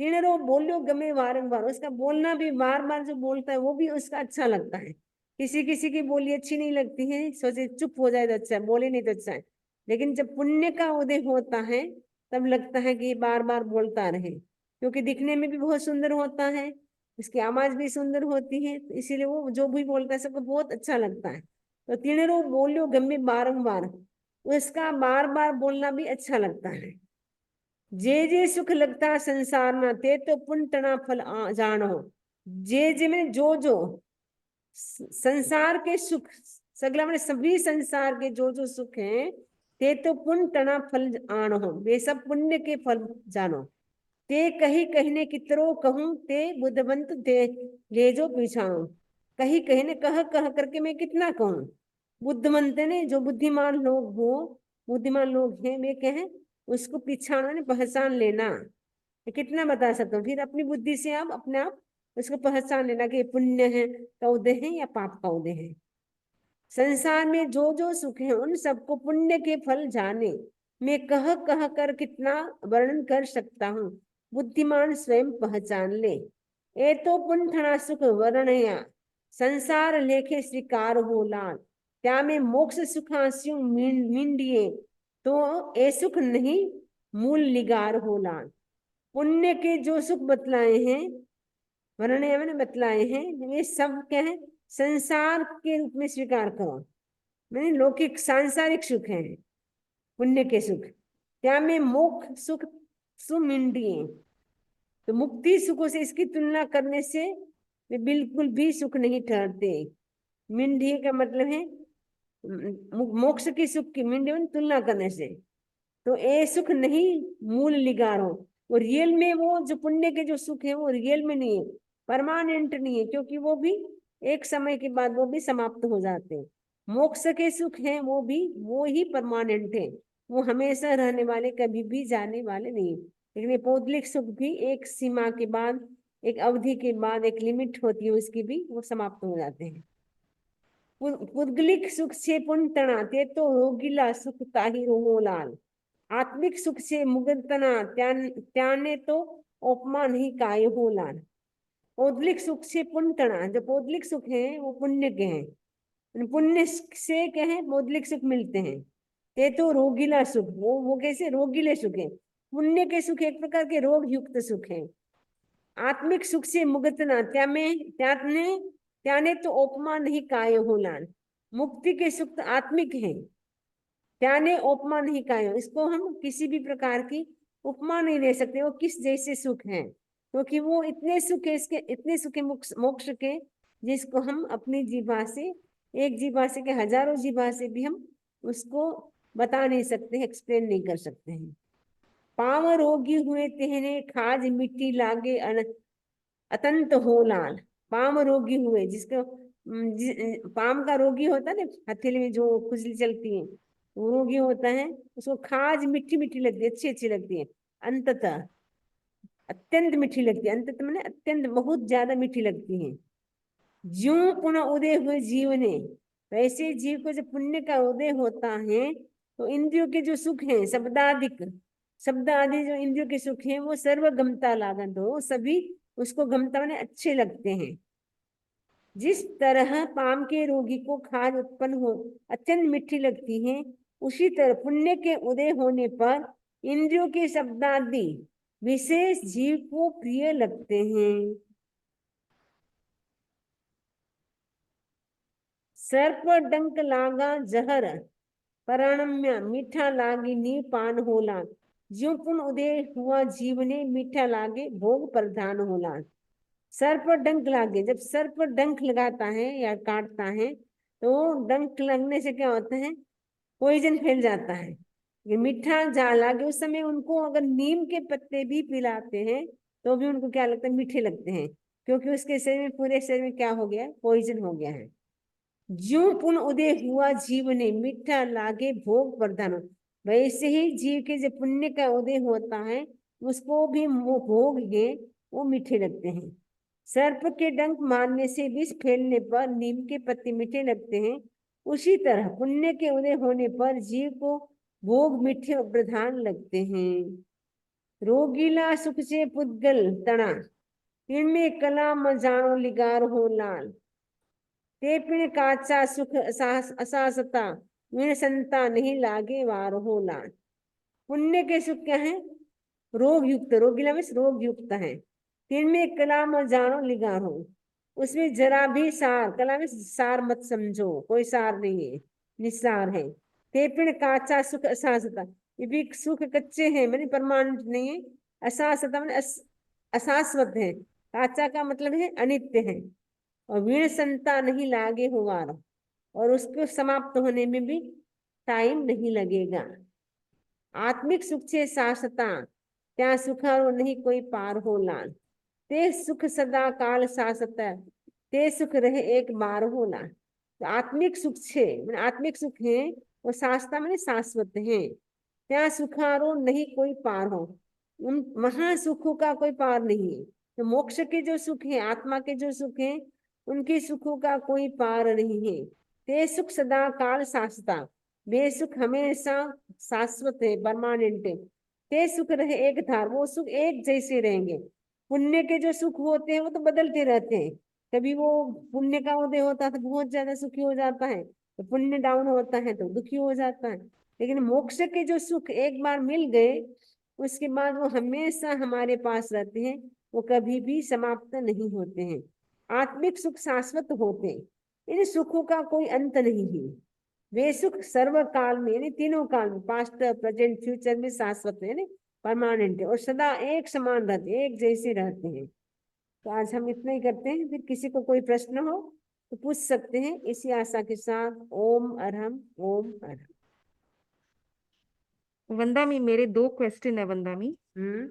तीणरो बोल्यो गमे बारंबार, उसका बोलना भी बार बार जो बोलता है वो भी उसका अच्छा लगता है। किसी किसी की बोली अच्छी नहीं लगती है, सोचे चुप हो जाए तो अच्छा है, बोले नहीं तो अच्छा है। लेकिन जब पुण्य का उदय होता है तब लगता है कि बार बार बोलता रहे, क्योंकि दिखने में भी बहुत सुंदर होता है, इसकी आवाज भी सुंदर होती है, तो इसीलिए वो जो भी बोलता है सबको बहुत अच्छा लगता है। तो तीणरो बोल्यो गम्य बारंबार, उसका बार बार बोलना भी अच्छा लगता है। जे जे सुख लगता संसार ना, ते तो पुण्य तना फल जानो। जे में जो संसार के सुख, सगला मैंने सभी संसार के जो सुख हैं, ते तो पुण्य तना फल आन हो, वे सब पुण्य के फल जानो। ते कही कहने कितरो कहूं, ते बुद्धवंत दे ले जो पीछाऊं, कही कहने कह करके मैं कितना कहूं। बुद्धवंत ने जो बुद्धिमान लोग हो, बुद्धिमान लोग हैं, वे कहें उसको पीछाना ने पहचान लेना, कितना बता सकता हूँ। फिर अपनी बुद्धि से आप अपने आप उसको पहचान लेना कि पुण्य है का उदय है या पाप का उदय है। संसार में जो सुख है उन सबको पुण्य के फल जाने, मैं कह कर कितना वर्णन कर सकता हूँ, बुद्धिमान स्वयं पहचान ले। ए तो पुण्य सुख वर्णया, संसार लेखे श्रीकार हो लाल, त्या में मोक्ष सुखास्यु मिंडिये, तो ए सुख नहीं मूल लिगार हो लाल। पुण्य के जो सुख बतलाए हैं, वर्णय मैंने बतलाए हैं, वे सब क्या है? संसार के रूप में स्वीकार करो, मैंने लौकिक सांसारिक सुख है, पुण्य के सुख। क्या में मोक्ष सुख सुमिंडिये, तो मुक्ति सुखों से इसकी तुलना करने से वे बिल्कुल भी सुख नहीं ठहरते। मिंडिये का मतलब है मोक्ष की सुख की, मिंडिये तुलना करने से, तो ये सुख नहीं मूल लिगार हो। वो रियल में, वो जो पुण्य के जो सुख है वो रियल में नहीं है, परमानेंट नहीं है, क्योंकि वो भी एक समय के बाद वो भी समाप्त हो जाते हैं। मोक्ष के सुख हैं वो ही परमानेंट है, वो हमेशा रहने वाले, कभी भी जाने वाले नहीं। लेकिन ये पौद्गलिक सुख भी एक सीमा के बाद, एक अवधि के बाद, एक लिमिट होती है उसकी भी, वो समाप्त हो जाते हैं। पुद्गलिक सुख से पुण्य तणाते तो रोगिला सुख ताही रोहो लाल, आत्मिक सुख से मुगतना त्याने तो उपमा नहीं काय हो लाल। पौद्गलिक सुख से पुण्य तना, जो पौद्गलिक सुख है वो पुण्य के हैं, पुण्य से क्या है? पौद्गलिक सुख मिलते हैं। ते तो रोगिला सुख, वो कैसे? रोगिले सुख है। पुण्य के सुख एक प्रकार के रोग युक्त सुख है। आत्मिक सुख से मुगतना, त्याने तो उपमा नहीं काय हो लाल। मुक्ति के सुख तो आत्मिक है, त्याने उपमा नहीं काय हो, इसको हम किसी भी प्रकार की उपमा नहीं दे सकते वो किस जैसे सुख है, क्योंकि वो इतने सुख है, इसके इतने सुख है मोक्ष मोक्ष के, जिसको हम अपनी जीभा से, एक जीभा से के हजारों जीभा से भी हम उसको बता नहीं सकते, एक्सप्लेन नहीं कर सकते हैं। पाव रोगी हुए तेहने खाज मिट्टी लागे अतंत हो लाल। पाम रोगी हुए, जिसको पाम का रोगी होता है ना, हथेली में जो खुजली चलती है, वो रोगी होता है, उसको खाज मीठी मीठी लगती है, अच्छी अच्छी लगती है, अंततः अत्यंत मीठी लगती है, अंततः मैंने अत्यंत बहुत ज्यादा मीठी लगती है। ज्यों पुनः उदय हुए जीव ने, वैसे जीव को जब पुण्य का उदय होता है तो इंद्रियों के जो सुख हैं, शब्दादिक, शब्द आदि जो इंद्रियों के सुख हैं, वो सर्व गमता लागत हो, सभी उसको गमता माने अच्छे लगते हैं। जिस तरह पाम के रोगी को खाज उत्पन्न हो अत्यंत मीठी लगती है, उसी तरह पुण्य के उदय होने पर इंद्रियों के शब्दादि विशेष जीव को प्रिय लगते हैं। सर्प डंक लागा जहर परणम्य मीठा लागी नी पान होला। ज्यों पुण्य उदय हुआ जीव ने मीठा लागे भोग प्रधान होला। सर पर डंक लागे, जब सर पर डंक लगाता है या काटता है तो डंक लगने से क्या होता है, पॉइजन फैल जाता है। ये मीठा जा लागे, उस समय उनको अगर नीम के पत्ते भी पिलाते हैं तो भी उनको क्या लगता है, मीठे लगते हैं, क्योंकि उसके शरीर में, पूरे शरीर में क्या हो गया है, पॉइजन हो गया है। ज्यों पुण्य उदय हुआ जीव ने मीठा लागे भोग प्रधान, वैसे ही जीव के जब पुण्य का उदय होता है उसको भी वो भोग है वो मीठे लगते हैं। सर्प के डंक मारने से विष फैलने पर नीम के पत्ते मीठे लगते हैं, उसी तरह पुण्य के उदय होने पर जीव को भोग मीठे और प्रधान लगते हैं। रोगीला सुख से पुद्गल तना, इनमें कला म जानो लिगार हो लाल। ते पिण काचा सुख असासता, विण संता नहीं लागे वार हो लाल। पुण्य के सुख क्या है, रोग युक्त, रोगीला में रोग युक्त है। तिनमें कलाम और जानो लिगारो, उसमें जरा भी सार, कला में सार मत समझो, कोई सार नहीं है, निस्सार है। तेपिण काचा सुख असासता, ये भी सुख कच्चे हैं, मैंने परमानेंट नहीं है। असासता मैंने अशाश्वत है, काचा का मतलब है अनित्य है। और वीण संता नहीं लागे हुआर, और उसको समाप्त होने में भी टाइम नहीं लगेगा। आत्मिक सुख से शाश्वता, त्या सुखारो नहीं कोई पार हो लान। ते सुख सदा काल शाश्वत, ते सुख रहे एक बार हो लान। तो आत्मिक सुख छे, मैंने आत्मिक सुख है वो शाश्वता मैंने शाश्वत है, त्या सुखारो नहीं कोई पार हो, उन महासुखों का कोई पार नहीं है। तो मोक्ष के जो सुख है, आत्मा के जो सुख है, उनके सुखों का कोई पार नहीं है। ते सुख सदा काल शाश्वता, वे सुख हमेशा शाश्वत है, परमानेंट है। ते सुख रहे एक धार, वो सुख एक जैसे रहेंगे। पुण्य के जो सुख होते हैं वो तो बदलते रहते हैं, कभी वो पुण्य का उदय होता है तो बहुत ज्यादा सुखी हो जाता है, तो पुण्य डाउन होता है तो दुखी हो जाता है। लेकिन मोक्ष के जो सुख एक बार मिल गए उसके बाद वो हमेशा हमारे पास रहते हैं, वो कभी भी समाप्त नहीं होते हैं। आत्मिक सुख शाश्वत होते हैं, इन सुखों का कोई अंत नहीं है। वे सुख सर्व काल में, यानी तीनों काल में, पास्ट प्रेजेंट फ्यूचर में शाश्वत है, परमानेंट है, और सदा एक समान रहते हैं, एक जैसे रहते हैं। तो आज हम इतना ही करते हैं, फिर किसी को कोई प्रश्न हो तो पूछ सकते हैं, इसी आशा के साथ ओम अरहम ओम अरहम। वंदामी, मेरे दो क्वेश्चन है वंदामी। हम्म।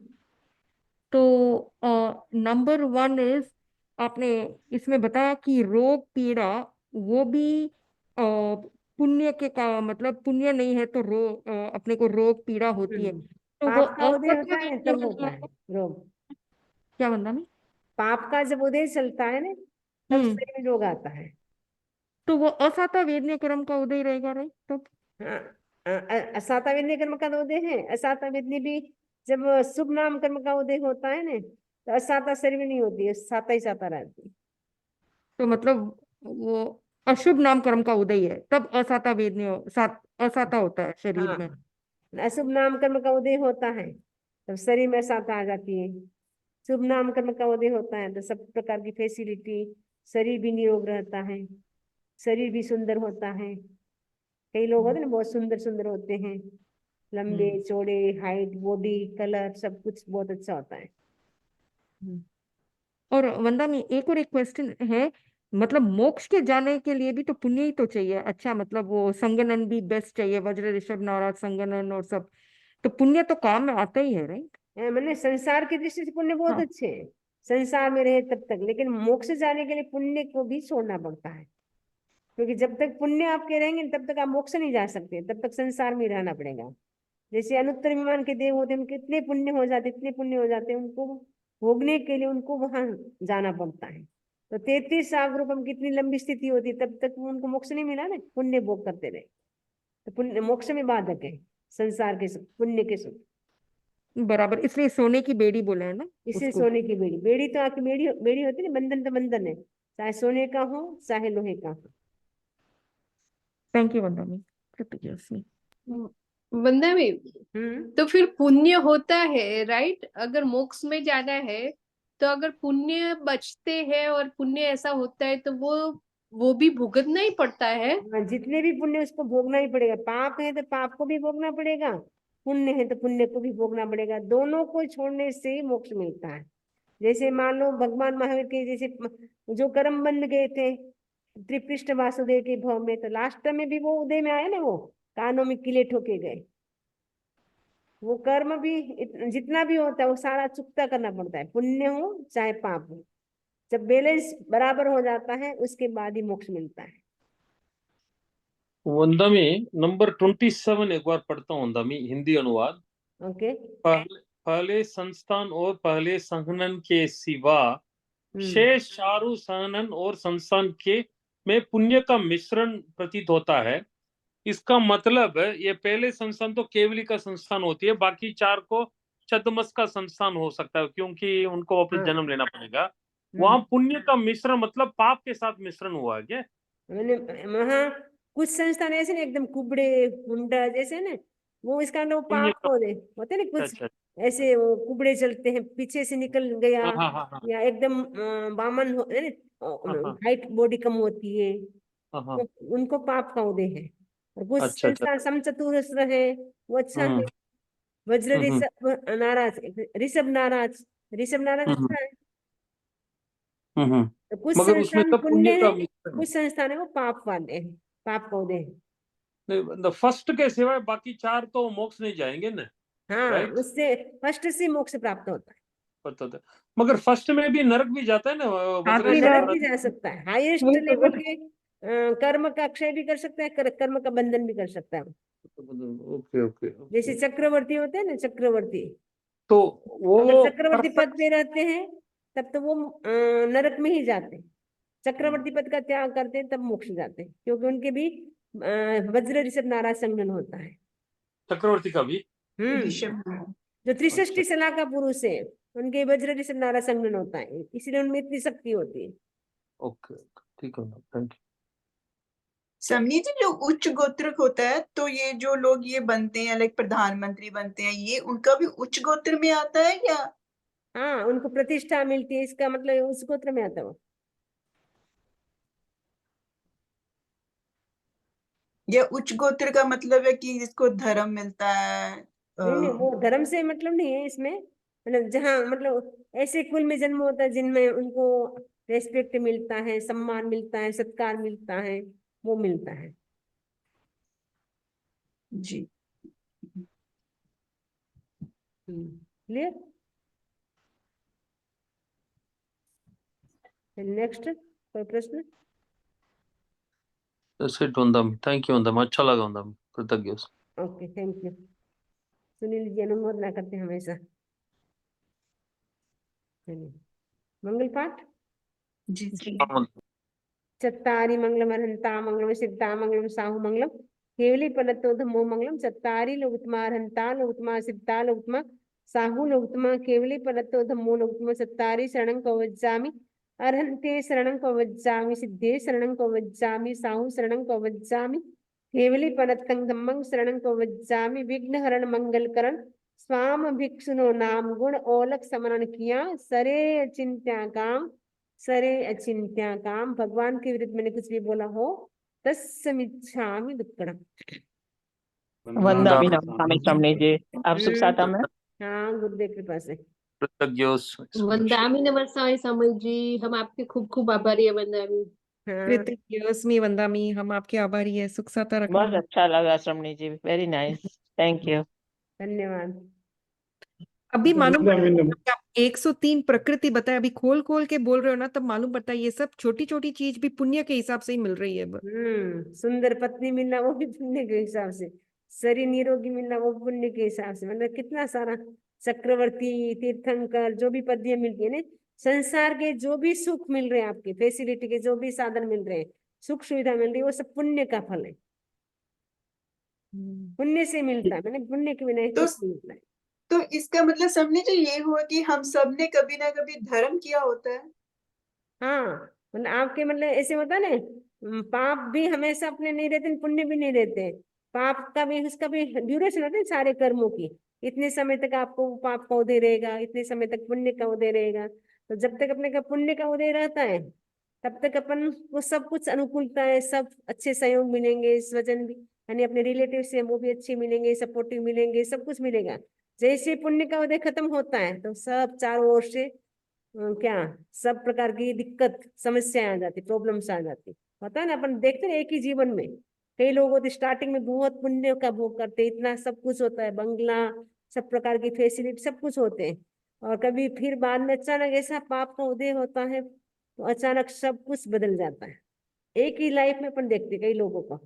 तो नंबर वन इज, आपने इसमें बताया कि रोग पीड़ा वो भी पुण्य के का मतलब पुण्य नहीं है तो अपने को रोग पीड़ा होती है, तो वो पाप का उदय असत्य होता है तब होता है विद्या। रोग। क्या वंदामी? पाप का जब उदय चलता है ना, तब हम्म। शरीर में रोग आता है। तो वो असाता वेदनीय क्रम का उदय रहेगा, राइट? तो हाँ, असाता विद्य कर्म का तो उदय है। असाता विद्य भी जब शुभ नाम कर्म का उदय होता है ना, तो असाता शरीर में नहीं होती है, साता ही साता रहती है। मतलब वो अशुभ नाम कर्म का उदय है तब असाता वेदनीय असाता होता है शरीर हाँ, में। अशुभ नाम कर्म का उदय होता है तब शरीर में असाता आ जाती है। शुभ नाम कर्म का उदय होता है तो सब प्रकार की फैसिलिटी, शरीर भी निरोग रहता है, शरीर भी सुंदर होता है। कई लोग होते हैं ना, बहुत सुंदर सुंदर होते हैं, लंबे चौड़े, हाइट, बॉडी, कलर, सब कुछ बहुत अच्छा होता है। और वंदा में एक क्वेश्चन है, मतलब मोक्ष के जाने के लिए भी तो पुण्य ही तो चाहिए। अच्छा, मतलब वो संगनन भी बेस्ट चाहिए, वज्र ऋषभ नाराज संगनन और सब, तो पुण्य तो काम में आता ही है, राइट? मैंने संसार की दृष्टि से पुण्य बहुत हाँ। अच्छे हैं, संसार में रहे तब तक, लेकिन मोक्ष जाने के लिए पुण्य को भी छोड़ना पड़ता है, क्योंकि जब तक पुण्य आपके रहेंगे तब तक आप मोक्ष नहीं जा सकते, तब तक संसार में ही रहना पड़ेगा। जैसे अनुत्तर विमान के देव होते हैं, उनके इतने पुण्य हो जाते, इतने पुण्य हो जाते हैं, उनको भोगने के लिए उनको वहां जाना पड़ता है। तो 33 सागर रूपम कितनी लंबी स्थिति होती है, तब तक उनको मोक्ष नहीं मिला ना, पुण्य भोग करते रहे। तो पुण्य मोक्ष में बाधक है, संसार के सुख, पुण्य के सुख। बराबर, इसलिए सोने की बेड़ी बोला है ना इसे उसको। सोने की बेड़ी, बेड़ी तो आखिर बेड़ी बेड़ी होती है ना, बंधन तो बंधन है, चाहे सोने का हो चाहे लोहे का हो। थैंक यू वंदा में, कृतज्ञ। वंदना में, हम्म। तो फिर पुण्य होता है, राइट? अगर मोक्ष में जाना है तो अगर पुण्य बचते हैं और पुण्य ऐसा होता है तो वो भी भुगतना ही पड़ता है। हाँ, जितने भी पुण्य उसको भोगना ही पड़ेगा, पाप है तो पाप को भी भोगना पड़ेगा, पुण्य है तो पुण्य को भी भोगना पड़ेगा, दोनों को छोड़ने से ही मोक्ष मिलता है। जैसे मान लो भगवान महावीर के जैसे जो कर्म बंध गए थे त्रिपृष्ठ वासुदेव के भव में, तो लास्ट में भी वो उदय में आए ना, वो कानों में किले ठोके गए। वो कर्म भी जितना भी होता है वो सारा चुकता करना पड़ता है, पुण्य हो चाहे पाप हो। जब बैलेंस बराबर हो जाता है उसके बाद ही मोक्ष मिलता है। वंदा में नंबर 27 एक बार पढ़ता हूँ, वंदा में हिंदी अनुवाद। ओके। पहले संस्थान और पहले संघनन के सिवा शेष चारों संघनन और संस्थान के में पुण्य का मिश्रण प्रतीत होता है। इसका मतलब ये पहले संस्थान तो केवली का संस्थान होती है, बाकी चार को छद्मस का संस्थान हो सकता है, क्योंकि उनको वापस जन्म लेना पड़ेगा। वहां पुण्य का मिश्रण मतलब पाप के साथ मिश्रण हुआ है क्या? मैंने वहाँ कुछ संस्थान ऐसे ना एकदम कुबड़े हुंडा जैसे ना, वो इसका नाम पुण्य पाप का, होते होते ना कुछ अच्छा। ऐसे, वो कुबड़े चलते हैं, पीछे से निकल गया, हाँ हाँ हाँ या एकदम बामन हो हाँ हाइट बॉडी कम होती है, हाँ हाँ। तो उनको पाप का उदय है। और कुछ अच्छा अच्छा। संस्थान समचतुरस्र है, वो अच्छा है। वज्र हम्म ऋषभ नाराज, ऋषभ नाराज, ऋषभ नाराज हम्म अच्छा है। हम्म। तो कुछ मगर उसमें संस्थान सब पुण्य पुण्य है, का मिश्रण कुछ संस्थान है वो पाप वाले हैं, पाप का उदय है। है। फर्स्ट के सिवाय बाकी चार तो मोक्ष नहीं जाएंगे ना, हाँ, राइट? उससे फर्स्ट से मोक्ष प्राप्त होता है। पता था। मगर फर्स्ट में भी नरक भी जाता है ना, हाँ, हाँ, वज्र फिर नरक नाराज। भी जा सकता है, हाईएस्ट वही तो लेवल के कर्म का क्षय भी कर सकता है, कर्म का बंधन भी कर सकता है। ओके ओके जैसे ओके। चक्रवर्ती होते हैं ना, चक्रवर्ती तो अगर वो चक्रवर्ती पद परफेक्ट। पे रहते हैं तब तो वो नरक में ही जाते हैं। चक्रवर्ती पद का त्याग करते हैं तब मोक्ष जाते हैं, क्योंकि उनके भी वज्र ऋषभ नाराज संगठन होता है। चक्रवर्ती का भी। हम्म। जो त्रिसृष्टि अच्छा। सलाह का पुरुष है उनके वज्र ऋषभ नाराज संगठन होता है, इसलिए उनमें इतनी शक्ति होती है। ओके ओके, ठीक है, थैंक यू। समझी जी, जो उच्च गोत्र होता है तो ये जो लोग ये बनते हैं लाइक प्रधानमंत्री बनते हैं, ये उनका भी उच्च गोत्र में आता है या? हाँ, उनको प्रतिष्ठा मिलती है, इसका मतलब उस गोत्र में आता है वो। या उच्च गोत्र का मतलब है कि जिसको धर्म मिलता है? नहीं नहीं, वो धर्म से मतलब नहीं है इसमें, मतलब जहाँ मतलब ऐसे कुल में जन्म होता है जिनमें उनको रेस्पेक्ट मिलता है, सम्मान मिलता है, सत्कार मिलता है, वो मिलता है। जी। क्लियर? नेक्स्ट कोई प्रश्न? सेट वंदम, थैंक यू वंदम, अच्छा लगा वंदम, कृतज्ञ। Okay, thank you. Sunil ji अनुमोदना करते हैं हमेशा। चलिए, मंगल पाठ। जी जी। चत्तारि मंगलम अरहंता मंगलम सिद्धा मंगलम साहु मंगलम केवली पलतो धम्मो मंगलम। चत्तारि लोकुत्तमा अरहंता लोकुत्तमा सिद्धा लोकुत्तमा साहु लोकुत्तमा केवली पलतो धम्मो लोकुत्तमा। चत्तारि शरणं कवज्जामि अरहन्ते शरणं कवज्जामि सिद्धे शरणं कवज्जामि साहु शरणं कवज्जामि केवली पलतं धम्मं शरणं कवज्जामि। विघ्नहरण मंगलकरण स्वाम भिक्षुनो नाम गुण ओलक समरण किया सरे अचिंत्या काम सरे अचिंत्या काम। भगवान के विरुद्ध मैंने कुछ भी बोला हो तस्मिच्छामि दुक्कड़म। वंदामी नमामि स्वामी जी। आप सुख साता में? हाँ, गुरुदेव कृपा से। वंदामी नमस्ते समय जी, हम आपके खूब खूब आभारी है वंदामी। हाँ, कृतज्ञोस्मि वंदामी, हम आपके आभारी है, सुख साता बहुत रखना। अच्छा लगा Swami ji, very nice, thank you. धन्यवाद। अभी मालूम वंदामी पड़ा नम- जब आप 103 प्रकृति बताए, अभी खोल खोल के बोल रहे हो ना, तब मालूम पड़ता है ये सब छोटी छोटी चीज भी पुण्य के हिसाब से ही मिल रही है अब। सुंदर पत्नी मिलना वो भी पुण्य के हिसाब से, शरीर निरोगी मिलना वो पुण्य के हिसाब से, मतलब कितना सारा चक्रवर्ती, तीर्थंकर, जो भी पदवियां मिलती है ना, संसार के जो भी सुख मिल रहे हैं, आपके फैसिलिटी के जो भी साधन मिल रहे हैं, सुख सुविधा मिल रही है, वो सब पुण्य का फल है। पुण्य से मिलता है, मैंने पुण्य के बिना तो कुछ नहीं मिलता है। तो इसका मतलब समझे जो ये हुआ कि हम सब ने कभी ना कभी धर्म किया होता है। हाँ, मतलब आपके मतलब ऐसे होता है ना, पाप भी हमेशा अपने नहीं रहते, पुण्य भी नहीं रहते। पाप का भी, उसका भी ड्यूरेशन होता है सारे कर्मों की। इतने समय तक आपको पाप का उदय रहेगा, इतने समय तक पुण्य का उदय रहेगा। तो जब तक अपने का पुण्य का उदय रहता है, तब तक अपन को सब कुछ अनुकूलता है, सब अच्छे सहयोग मिलेंगे, स्वजन भी यानी अपने रिलेटिव से वो भी अच्छे मिलेंगे, सपोर्टिव मिलेंगे, सब कुछ मिलेगा। जैसे पुण्य का उदय खत्म होता है, तो सब चारों ओर से क्या सब प्रकार की दिक्कत, समस्याएं आ जाती, प्रॉब्लम्स आ जाती। होता है ना, अपन देखते हैं एक ही जीवन में कई लोग होते स्टार्टिंग में बहुत पुण्य का भोग करते, इतना सब कुछ होता है, बंगला, सब प्रकार की फैसिलिटी, सब कुछ होते हैं। और कभी फिर बाद में अचानक ऐसा पाप का उदय होता है, तो अचानक सब कुछ बदल जाता है। एक ही लाइफ में अपन देखते कई लोगों का।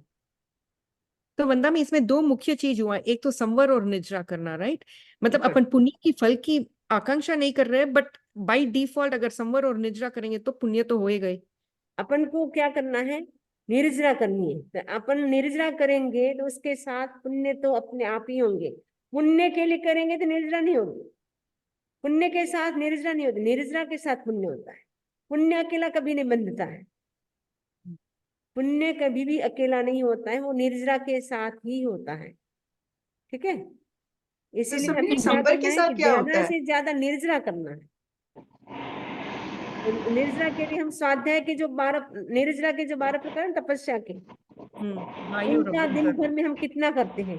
तो वंदा में इसमें दो मुख्य चीज हुआ, एक तो संवर और निद्रा करना, राइट? मतलब अपन पुण्य की फल की आकांक्षा नहीं कर रहे, बट बाय डिफॉल्ट अगर संवर और निद्रा करेंगे तो पुण्य तो होएगा ही। अपन को क्या करना है, निर्जरा करनी है। तो अपन निर्जरा करेंगे तो उसके साथ पुण्य तो अपने आप ही होंगे। पुण्य के लिए करेंगे तो निर्जरा नहीं होगी, पुण्य के साथ निर्जरा नहीं होती, निर्जरा के साथ पुण्य होता है। पुण्य अकेला कभी नहीं बंधता है, पुण्य कभी भी अकेला नहीं होता है, वो निर्जरा के साथ ही होता है। ठीक है, इसीलिए समझे हमें क्या संबर करना के है साथ कि क्या होता ज्यादा है? से ज्यादा निर्जरा करना है। निर्जरा के लिए हम स्वाध्याय के जो 12, निर्जरा के जो 12 प्रकार हैं तपस्या के, वायु और उनका अग्नि दिन का। भर में हम कितना करते हैं।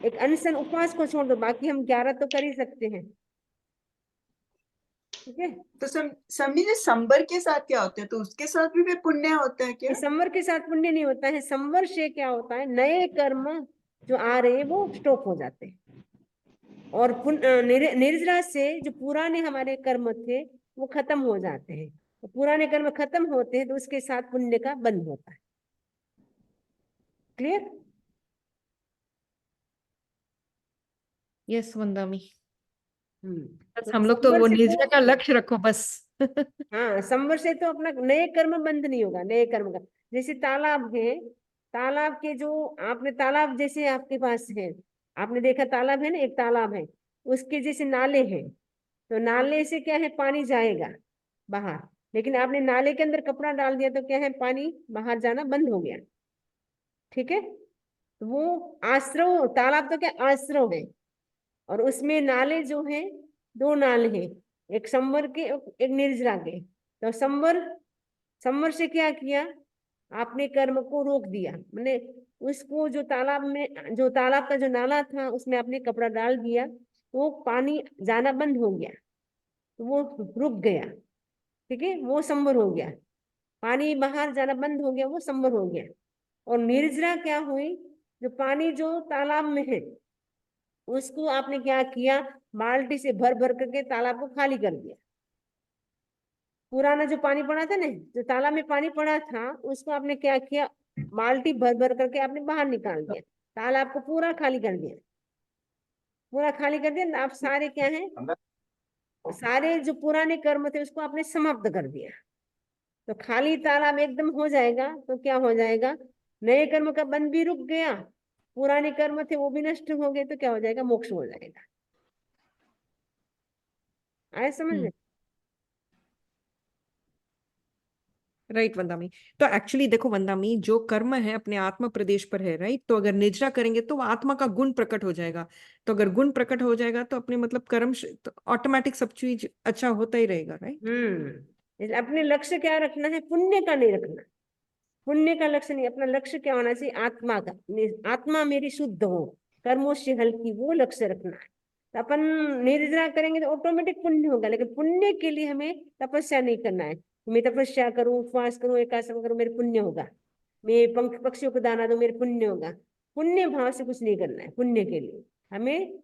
एक अनशन उपवास को छोड़ दो, बाकी हम 11 तो कर ही सकते हैं। ठीक है, तो समझे संबर के साथ क्या होता है? तो उसके साथ भी फिर पुण्य होता है क्या? ये संवर के साथ पुण्य नहीं होता है। संवर से क्या होता है, नए कर्म जो आ रहे हैं वो स्टॉप हो जाते हैं, और निर्जरा से जो पुराने हमारे कर्म थे वो खत्म हो जाते हैं। तो पुराने कर्म खत्म होते हैं तो उसके साथ पुण्य का बंध होता है। क्लियर? यस वंदा में, बस तो हम लोग तो संवर वो से निद्रा का तो, लक्ष्य रखो बस। हाँ, संवर से तो अपना नए कर्म बंद नहीं होगा, नए कर्म का। जैसे तालाब है, तालाब के जो आपने तालाब जैसे आपके पास है, आपने देखा तालाब है ना, एक तालाब है, उसके जैसे नाले हैं, तो नाले से क्या है, पानी जाएगा बाहर। लेकिन आपने नाले के अंदर कपड़ा डाल दिया तो क्या है, पानी बाहर जाना बंद हो गया। ठीक है, तो वो आश्रव, तालाब तो क्या आश्रव है, और उसमें नाले जो है, दो नाले हैं, एक संवर के एक निर्जरा के। तो संवर, संवर से क्या किया, आपने कर्म को रोक दिया, मैंने उसको जो तालाब में, जो तालाब का जो नाला था उसमें आपने कपड़ा डाल दिया, वो पानी जाना बंद हो गया, तो वो रुक गया। ठीक है, वो संवर हो गया, पानी बाहर जाना बंद हो गया, वो संवर हो गया। और निर्जरा क्या हुई, जो पानी जो तालाब में है उसको आपने क्या किया, बाल्टी से भर भर करके तालाब को खाली कर दिया। पुराना जो पानी पड़ा था ना, जो तालाब में पानी पड़ा था, उसको आपने क्या किया, बाल्टी भर भर करके आपने बाहर निकाल दिया, तालाब को पूरा खाली कर दिया। पूरा खाली कर दिया, आप सारे क्या है, सारे जो पुराने कर्म थे उसको आपने समाप्त कर दिया। तो खाली तालाब एकदम हो जाएगा तो क्या हो जाएगा, नए कर्म का बंध भी रुक गया, पुराने कर्म थे वो भी नष्ट हो गए, तो क्या हो जाएगा, मोक्ष हो जाएगा। आए समझ में? राइट वंदामी, तो एक्चुअली देखो वंदामी, जो कर्म है अपने आत्मा प्रदेश पर है, राइट? तो अगर निद्रा करेंगे तो आत्मा का गुण प्रकट हो जाएगा, तो अगर गुण प्रकट हो जाएगा तो अपने मतलब कर्म तो ऑटोमेटिक सब चीज अच्छा होता ही रहेगा, राइट? इसलिए अपने लक्ष्य क्या रखना है, पुण्य का नहीं रखना। पुण्य का लक्ष्य नहीं, अपना लक्ष्य क्या होना चाहिए? आत्मा का, आत्मा मेरी शुद्ध हो, कर्मों से हल्की, वो लक्ष्य रखना है। तो अपन निर्जरा करेंगे तो ऑटोमेटिक पुण्य होगा, लेकिन पुण्य के लिए हमें तपस्या नहीं करना है। मैं तपस्या करूं, उपवास करूं, एकादशी करूं, मेरे पुण्य होगा। मैं पंख पक्षियों को दाना दूं, मेरे पुण्य होगा। पुण्य भाव से कुछ नहीं करना है। पुण्य के लिए हमें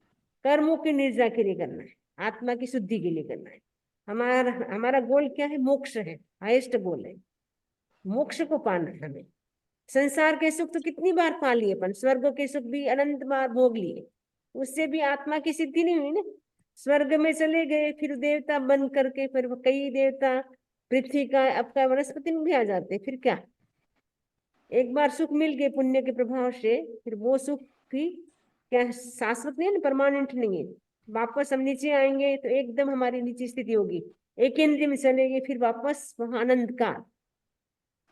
कर्मों की निर्जरा के लिए करना है, आत्मा की शुद्धि के लिए करना है। हमारा गोल क्या है? मोक्ष है, हाईएस्ट गोल है, मोक्ष को पाना है हमें। संसार के सुख तो कितनी बार पा लिए अपन, स्वर्ग के सुख भी अनंत बार भोग लिए, उससे भी आत्मा की सिद्धि नहीं हुई ना। स्वर्ग में चले गए, फिर देवता बन करके, फिर कई देवता पृथ्वी का, आपका वनस्पति में भी आ जाते, फिर क्या? एक बार सुख मिल गए पुण्य के प्रभाव से, फिर वो सुख भी क्या शाश्वत नहीं है, परमानेंट नहीं है। वापस हम नीचे आएंगे तो एकदम हमारी नीचे स्थिति होगी, एक इंद्रिय में चलेंगे, फिर वापस वहां अनंत काल।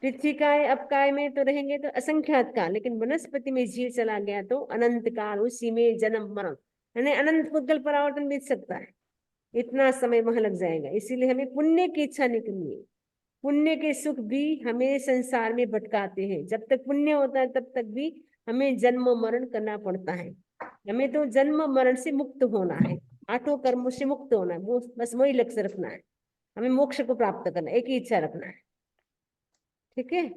पृथ्वी काय अपकाय में तो रहेंगे तो असंख्यात काल, लेकिन वनस्पति में जीव चला गया तो अनंत काल, उसी में जन्म मरण, यानी अनंत पुद्गल परावर्तन बीत सकता है। इतना समय वहां लग जाएगा। इसीलिए हमें पुण्य की इच्छा नहीं करनी है। पुण्य के सुख भी हमें संसार में भटकाते हैं। जब तक पुण्य होता है तब तक भी हमें जन्म मरण करना पड़ता है। हमें तो जन्म मरण से मुक्त होना है, आठों कर्मों से मुक्त होना है, वो बस वही लक्ष्य रखना है। हमें मोक्ष को प्राप्त करना है, एक ही इच्छा रखना है। ठीक है,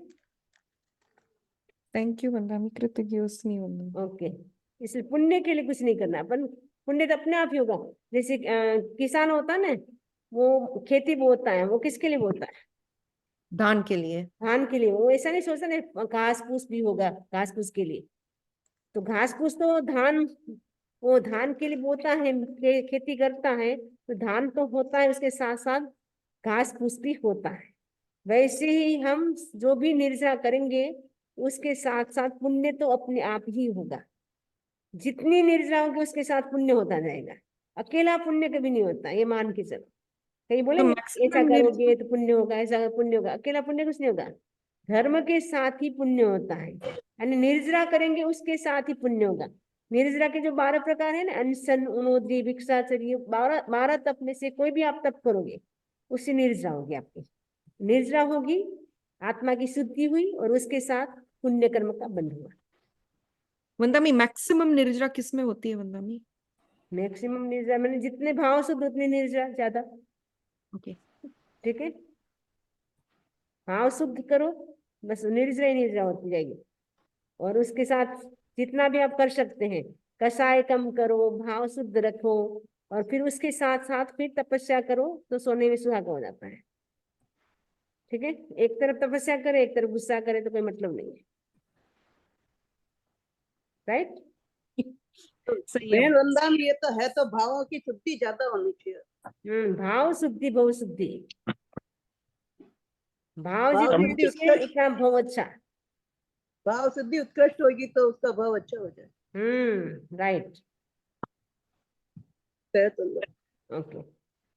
थैंक यू वंदना, कृतज्ञोस्मि वंदना। ओके। इसलिए पुण्य के लिए कुछ नहीं करना, अपन पुण्य तो अपने आप ही होगा। जैसे किसान होता है ना, वो खेती बोता है, वो किसके लिए बोता है? दान के लिए। धान के लिए। वो ऐसा नहीं सोचता ना घास फूस भी होगा, घास फूस के लिए। तो घास फूस तो धान, वो धान के लिए बोता है, खेती करता है, तो धान तो होता है, उसके साथ साथ घास फूस भी होता है। वैसे ही हम जो भी निर्जरा करेंगे उसके साथ साथ पुण्य तो अपने आप ही होगा। जितनी निर्जरा होगी उसके साथ पुण्य होता जाएगा। अकेला पुण्य कभी नहीं होता, ये मान के चलो। कहीं तो बोलेंगे ऐसा मैक्सिमम करोगे तो पुण्य होगा, ऐसा पुण्य होगा, अकेला पुण्य कुछ नहीं होगा। धर्म के साथ ही पुण्य होता है, यानी निर्जरा करेंगे उसके साथ ही पुण्य होगा। निर्जरा के जो 12 प्रकार है ना, अनशन, उनोद्री, भिक्षाचर्य, 12 तप में से कोई भी आप तप करोगे उससे निर्जरा होगी आपकी। निर्जरा होगी, आत्मा की शुद्धि हुई, और उसके साथ पुण्य कर्म का बंध हुआ। वंदना, मैक्सिमम निर्जरा किस में होती है वंदना? मैक्सिमम निर्जरा मैंने जितने भाव शुद्ध उतनी निर्जरा ज्यादा। ओके। ठीक है, भाव शुद्ध करो, बस निर्जरा ही निर्जरा होती जाएगी। और उसके साथ जितना भी आप कर सकते हैं, कषाय कम करो, भाव शुद्ध रखो, और फिर उसके साथ साथ फिर तपस्या करो, तो सोने में सुहागा हो जाता है। ठीक है, एक तरफ तपस्या करे, एक तरफ गुस्सा करे तो कोई मतलब नहीं है। राइट? सही है। मेन वंदना में ये तो है, तो भावों की शुद्धि ज्यादा होनी चाहिए। भाव शुद्धि बहु शुद्धि। भाव भाव जितने शुद्धि अच्छे उत्कृष्ट, उतना भाव अच्छा। भाव शुद्धि उत्कृष्ट होगी तो उसका भाव अच्छा हो जाए। राइट। तो ओके।